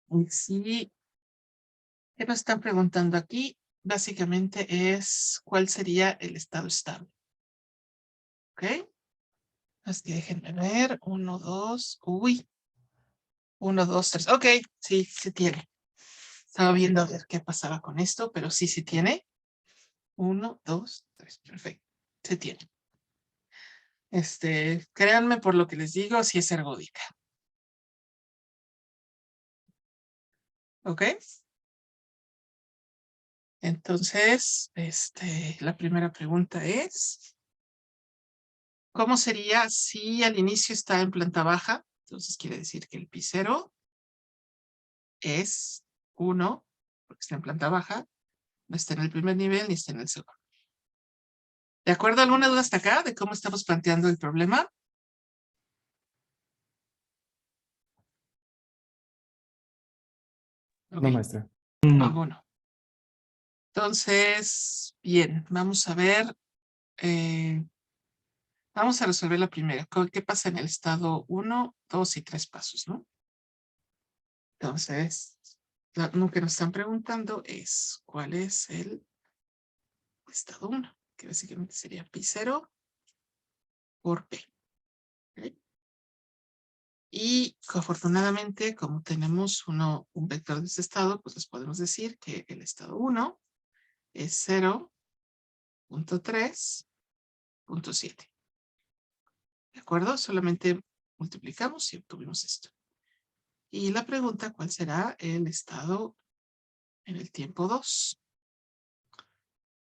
Y sí, ¿qué nos están preguntando aquí? Básicamente es, ¿cuál sería el estado estable? ¿Ok? Así que déjenme ver, 1, 2, uy, 1, 2, 3, ok, sí, sí tiene. Estaba viendo a ver qué pasaba con esto, pero sí, sí tiene. 1, 2, 3, perfecto, se tiene. Créanme por lo que les digo, sí es ergódica. ¿Ok? Entonces, la primera pregunta es, ¿cómo sería si al inicio está en planta baja? Entonces quiere decir que el pi 0 es 1, porque está en planta baja, no está en el primer nivel ni está en el segundo. ¿De acuerdo? ¿Alguna duda hasta acá de cómo estamos planteando el problema? Ok, No, maestra. No. ninguno. Entonces, bien, vamos a ver. Vamos a resolver la primera. ¿Qué pasa en el estado 1, 2 y 3 pasos, no? Entonces, lo que nos están preguntando es, ¿cuál es el estado 1? Que básicamente sería pi 0 por p. ¿Okay? Y afortunadamente, como tenemos un vector de ese estado, pues les podemos decir que el estado 1 es 0.3.7. ¿De acuerdo? Solamente multiplicamos y obtuvimos esto. Y la pregunta, ¿cuál será el estado en el tiempo 2?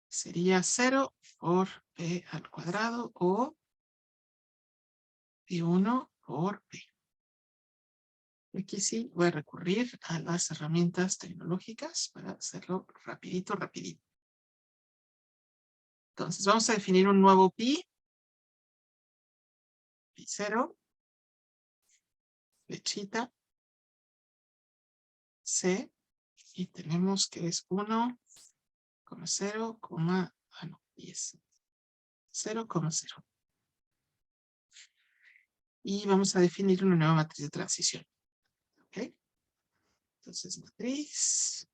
Sería 0 por p al cuadrado o pi1 por p. Aquí sí voy a recurrir a las herramientas tecnológicas para hacerlo rapidito, rapidito. Entonces vamos a definir un nuevo pi 0, flechita, c, y tenemos que es 1,0, no, 10, 0,0. Y vamos a definir una nueva matriz de transición. ¿Ok? Entonces, matriz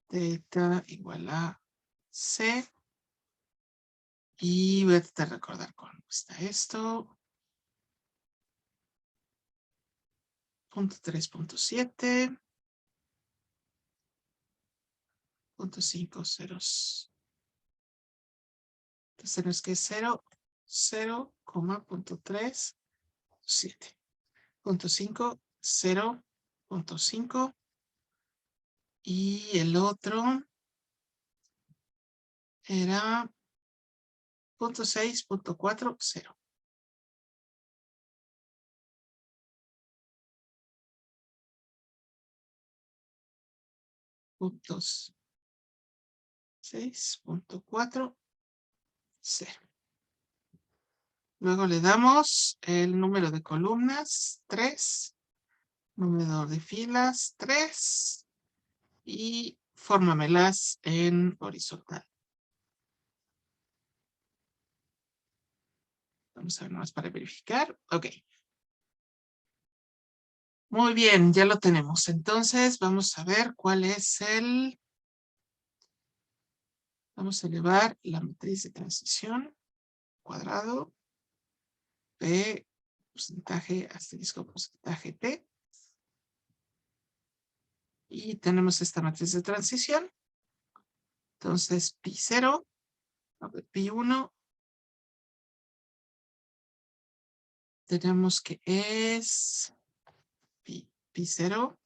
teta igual a c. Y voy a tratar de recordar cómo está esto. 0.3.7. 0.5 ceros. Entonces tenemos que 0, 0,3, 7. 0.5, 0.5. Y el otro era 0.6.40. Puntos 6.40. Luego le damos el número de columnas, 3. Número de filas, 3. Y fórmamelas en horizontal. Vamos a ver nomás para verificar. Ok. Muy bien, ya lo tenemos. Entonces vamos a ver cuál es el... Vamos a elevar la matriz de transición. Cuadrado. P, porcentaje, asterisco, porcentaje T. Y tenemos esta matriz de transición. Entonces, Pi0, Pi1, tenemos que es Pi0,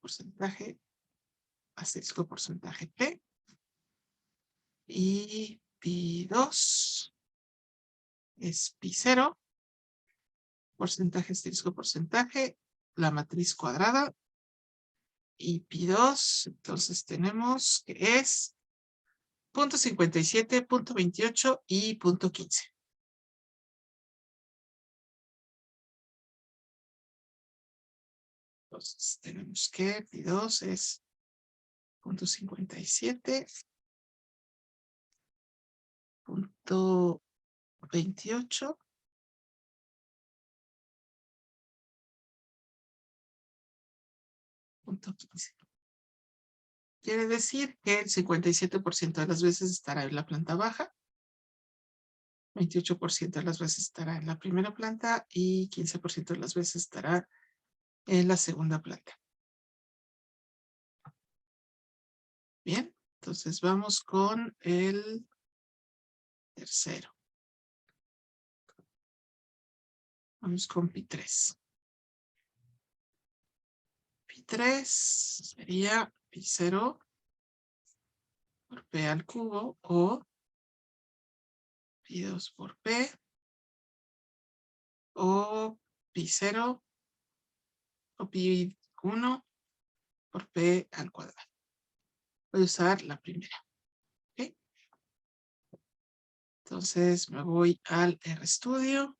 porcentaje, asterisco, porcentaje P. Y Pi2 es Pi0, porcentaje, asterisco, porcentaje, la matriz cuadrada. Y Pi2, entonces tenemos que es 0.57, 0.28 y 0.15. Entonces tenemos que Pi2 es 0.57, 0.28, 0.15. Quiere decir que el 57% de las veces estará en la planta baja, 28% de las veces estará en la primera planta y 15% de las veces estará en la segunda planta. Bien, entonces vamos con el tercero. Vamos con Pi3. Pi3 sería Pi0 por P al cubo o Pi2 por P o Pi0 o Pi1 por P al cuadrado. Voy a usar la primera. ¿Ok? Entonces me voy al RStudio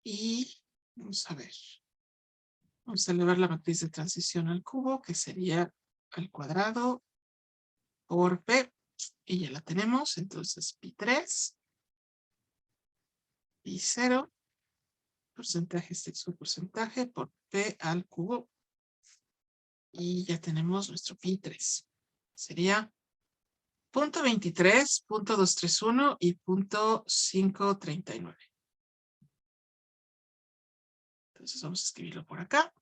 y vamos a ver. Vamos a elevar la matriz de transición al cubo, que sería al cuadrado por P. Y ya la tenemos. Entonces Pi3, Pi0, porcentaje sexto porcentaje por P al cubo. Y ya tenemos nuestro Pi3. Sería 0.23, 0.231 y 0.539. Entonces vamos a escribirlo por acá.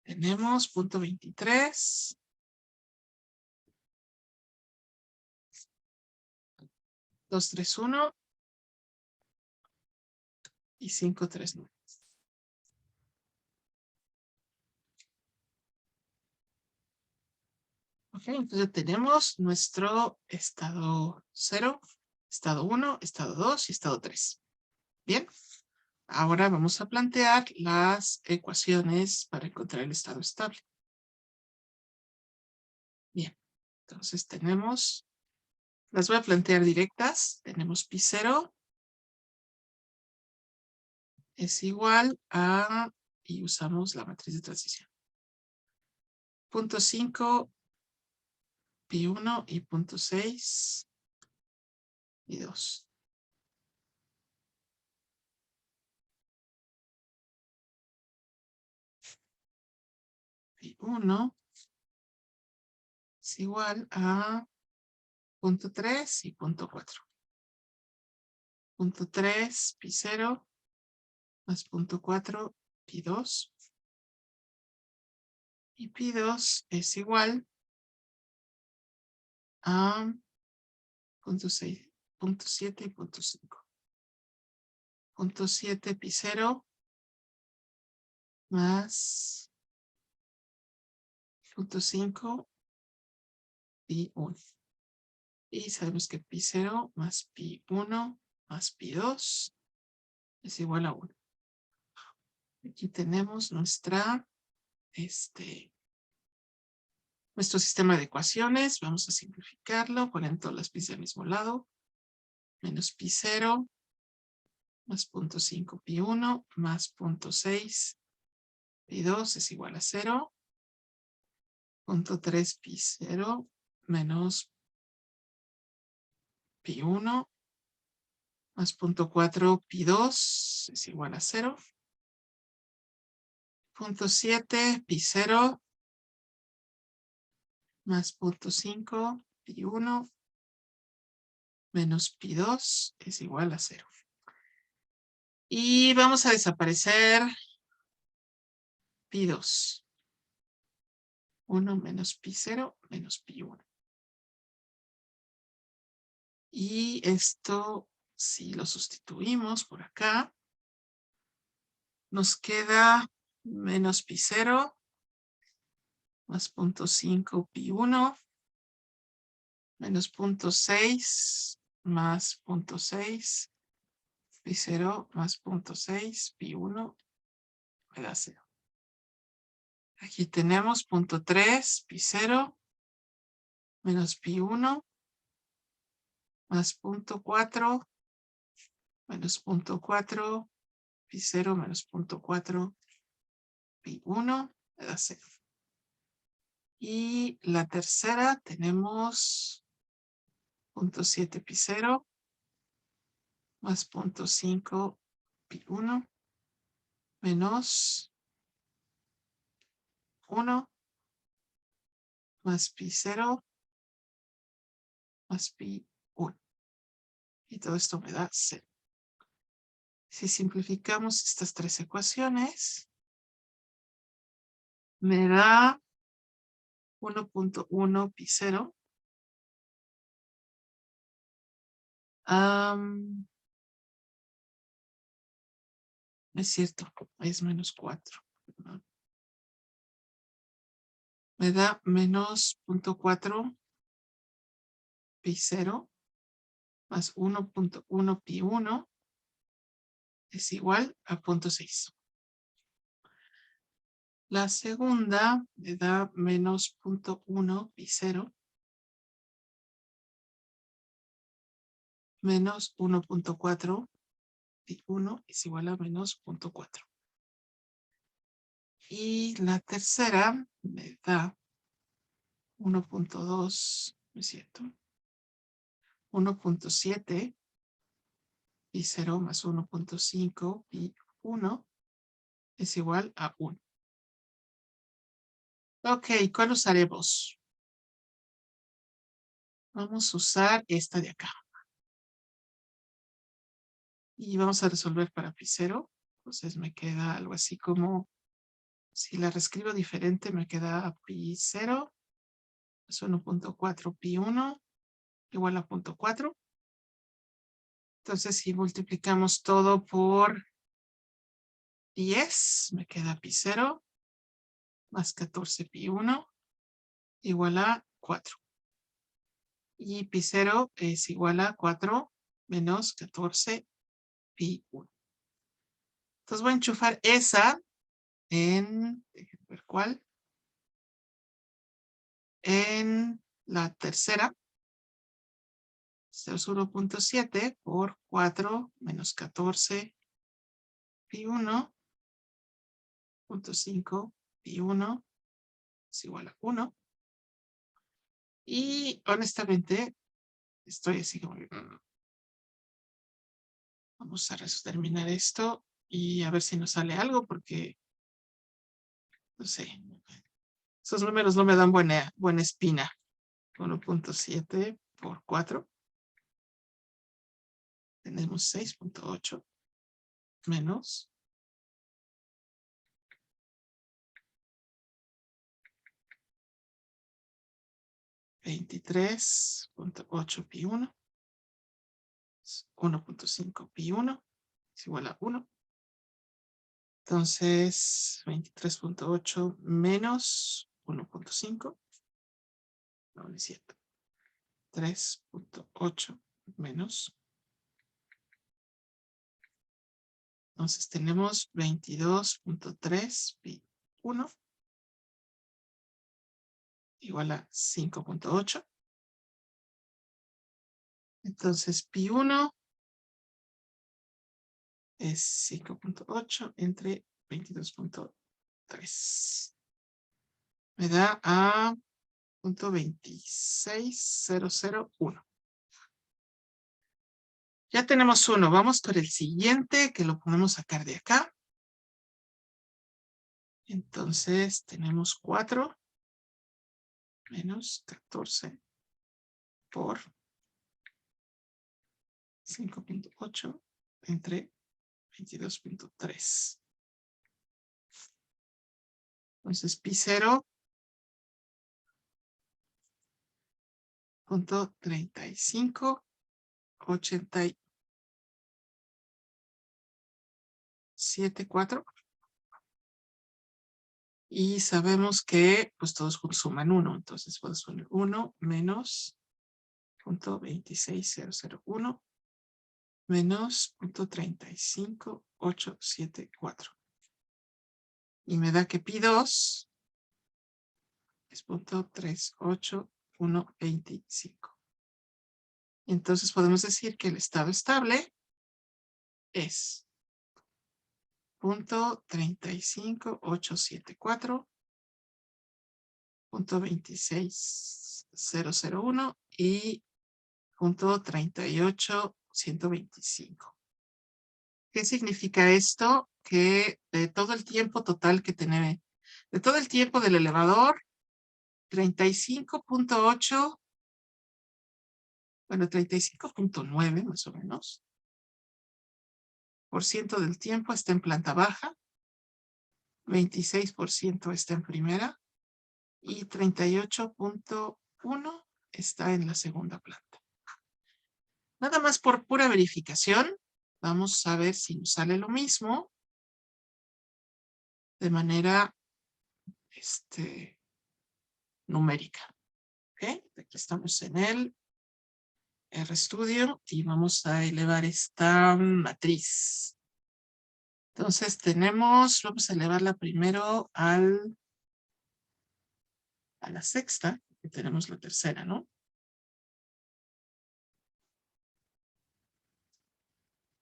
Tenemos 0.23, 231 y 539. Ok, entonces tenemos nuestro estado 0, estado 1, estado 2 y estado 3. Bien, ahora vamos a plantear las ecuaciones para encontrar el estado estable. Bien, entonces tenemos, las voy a plantear directas. Tenemos Pi0 es igual a, y usamos la matriz de transición. 0.5 Pi1 y 0.6 Pi2. Pi1 es igual a 0.3 y 0.4. 0.3 Pi0 más 0.4 Pi2. Y Pi2 es igual a 0.6, 0.7 y 0.5. 0.7 Pi0 más 0.5 pi 1. Y sabemos que pi 0 más pi 1 más pi 2 es igual a 1. Aquí tenemos nuestro sistema de ecuaciones. Vamos a simplificarlo, poniendo todas las pi del mismo lado. Menos pi 0 más 0.5 pi 1 más 0.6 pi 2 es igual a 0. 0.3 pi 0 menos pi 1 más 0.4 pi 2 es igual a 0. 0.7 pi 0 más 0.5 pi 1 menos pi 2 es igual a 0. Y vamos a desaparecer pi 2. 1 menos pi 0 menos pi 1. Y esto, si lo sustituimos por acá, nos queda menos pi 0 más 0.5 pi 1 menos 0.6 más 0.6 pi 0 más 0.6 pi 1 me da 0. Aquí tenemos 0.3 pi 0 menos pi 1 más 0.4 menos 0.4 pi 0 menos 0.4 pi 1 me da 0. Y la tercera tenemos 0.7 pi 0 más 0.5 pi 1 menos 1 más pi 0 más pi 1. Y todo esto me da 0. Si simplificamos estas tres ecuaciones, me da 1.1 pi 0. Es cierto, es menos 4. Me da menos 0.4 pi 0 más 1.1 pi 1 es igual a 0.6. La segunda me da menos 0.1 pi 0 menos 1.4 pi 1 es igual a menos 0.4. Y la tercera me da 1.2, ¿no es cierto? 1.7 pi 0 más 1.5 pi 1 es igual a 1. Ok, ¿cuál usaremos? Vamos a usar esta de acá. Y vamos a resolver para pi 0. Entonces me queda algo así como, si la reescribo diferente, me queda pi 0 más 1.4 pi 1 igual a 0.4. Entonces si multiplicamos todo por 10, me queda pi 0 más 14 pi 1 igual a 4. Y pi 0 es igual a 4 menos 14 pi 1. Entonces voy a enchufar esa en, déjenme ver cuál, en la tercera. Es 1.7 por 4 menos 14 pi 1, 0.5 pi 1 es igual a 1. Y honestamente, estoy así como, vamos a terminar esto y a ver si nos sale algo, porque, no sé, esos números no me dan buena espina. 1.7 por 4. Tenemos 6.8 menos 23.8 pi 1. 1.5 pi 1 es igual a 1. Entonces, 23.8 menos 1.5. No, no es cierto. 3.8 menos. Entonces tenemos 22.3 pi 1 igual a 5.8. Entonces pi 1 es 5.8 entre 22.3. Me da a 0.26001. Ya tenemos uno. Vamos por el siguiente, que lo podemos sacar de acá. Entonces tenemos 4 menos 14 por 5.8 entre 22.3. Entonces pi 0.3587.4. Y sabemos que pues todos juntos suman 1. Entonces puedo poner 1 menos 0.26001 menos 0.35874. Y me da que pi 2 es 0.38125. Entonces podemos decir que el estado estable es 0.35874, 0.26001 y 0.38125. ¿Qué significa esto? Que de todo el tiempo total que tiene, de todo el tiempo del elevador, 35.8, bueno, 35.9 más o menos, % del tiempo está en planta baja, 26% está en primera y 38.1 está en la segunda planta. Nada más por pura verificación, vamos a ver si nos sale lo mismo de manera numérica. ¿Okay? Aquí estamos en el RStudio y vamos a elevar esta matriz. Entonces vamos a elevarla primero a la sexta, que tenemos la tercera, ¿no?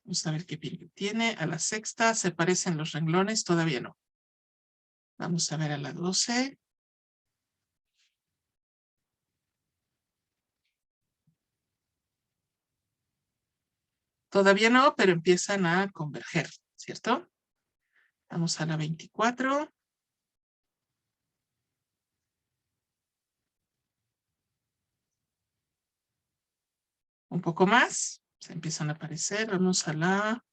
Vamos a ver qué pinta tiene. A la sexta se parecen los renglones, todavía no. Vamos a ver a la 12. Todavía no, pero empiezan a converger, ¿cierto? Vamos a la 24. Un poco más, se empiezan a aparecer. Vamos a la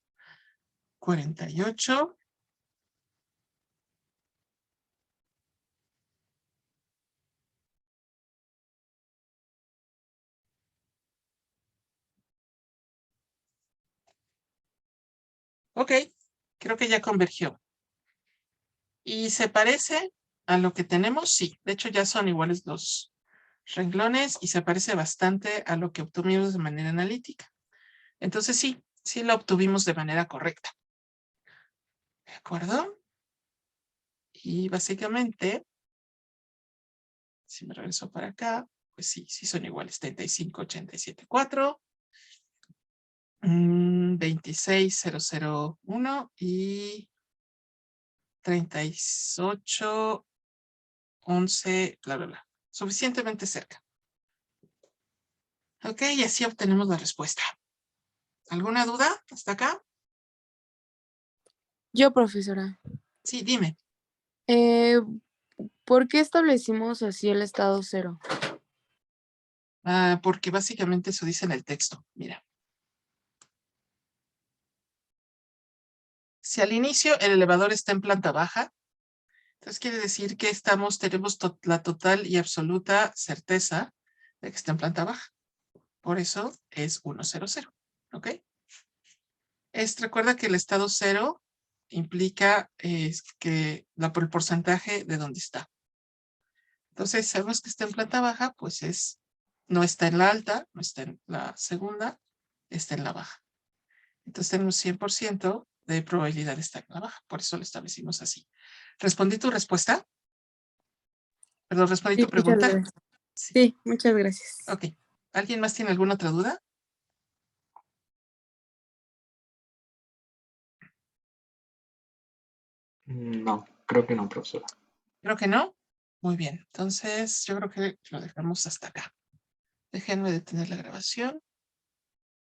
48. Ok, creo que ya convergió. ¿Y se parece a lo que tenemos? Sí, de hecho ya son iguales los renglones y se parece bastante a lo que obtuvimos de manera analítica. Entonces sí, sí lo obtuvimos de manera correcta. ¿De acuerdo? Y básicamente, si me regreso para acá, pues sí, sí son iguales. 35.87.4, 26.001 y 38.11, bla, bla, bla. Suficientemente cerca. Ok, y así obtenemos la respuesta. ¿Alguna duda hasta acá? Yo, profesora, Sí, dime. ¿por qué establecimos así el estado cero? Porque básicamente eso dice en el texto. Mira. Si al inicio el elevador está en planta baja, entonces quiere decir que tenemos la total y absoluta certeza de que está en planta baja. Por eso es 100. ¿Ok? Recuerda que el estado cero implica que por el porcentaje de dónde está. Entonces, sabemos que está en planta baja, pues no está en la alta, no está en la segunda, está en la baja. Entonces tenemos 100% de probabilidad de estar en la baja, por eso lo establecimos así. ¿Respondí tu respuesta? Perdón, respondí Sí, tu muchas pregunta. gracias. Sí. Sí, muchas gracias. Ok. ¿Alguien más tiene alguna otra duda? No, creo que no, profesora. Creo que no. Muy bien. Entonces, yo creo que lo dejamos hasta acá. Déjenme detener la grabación.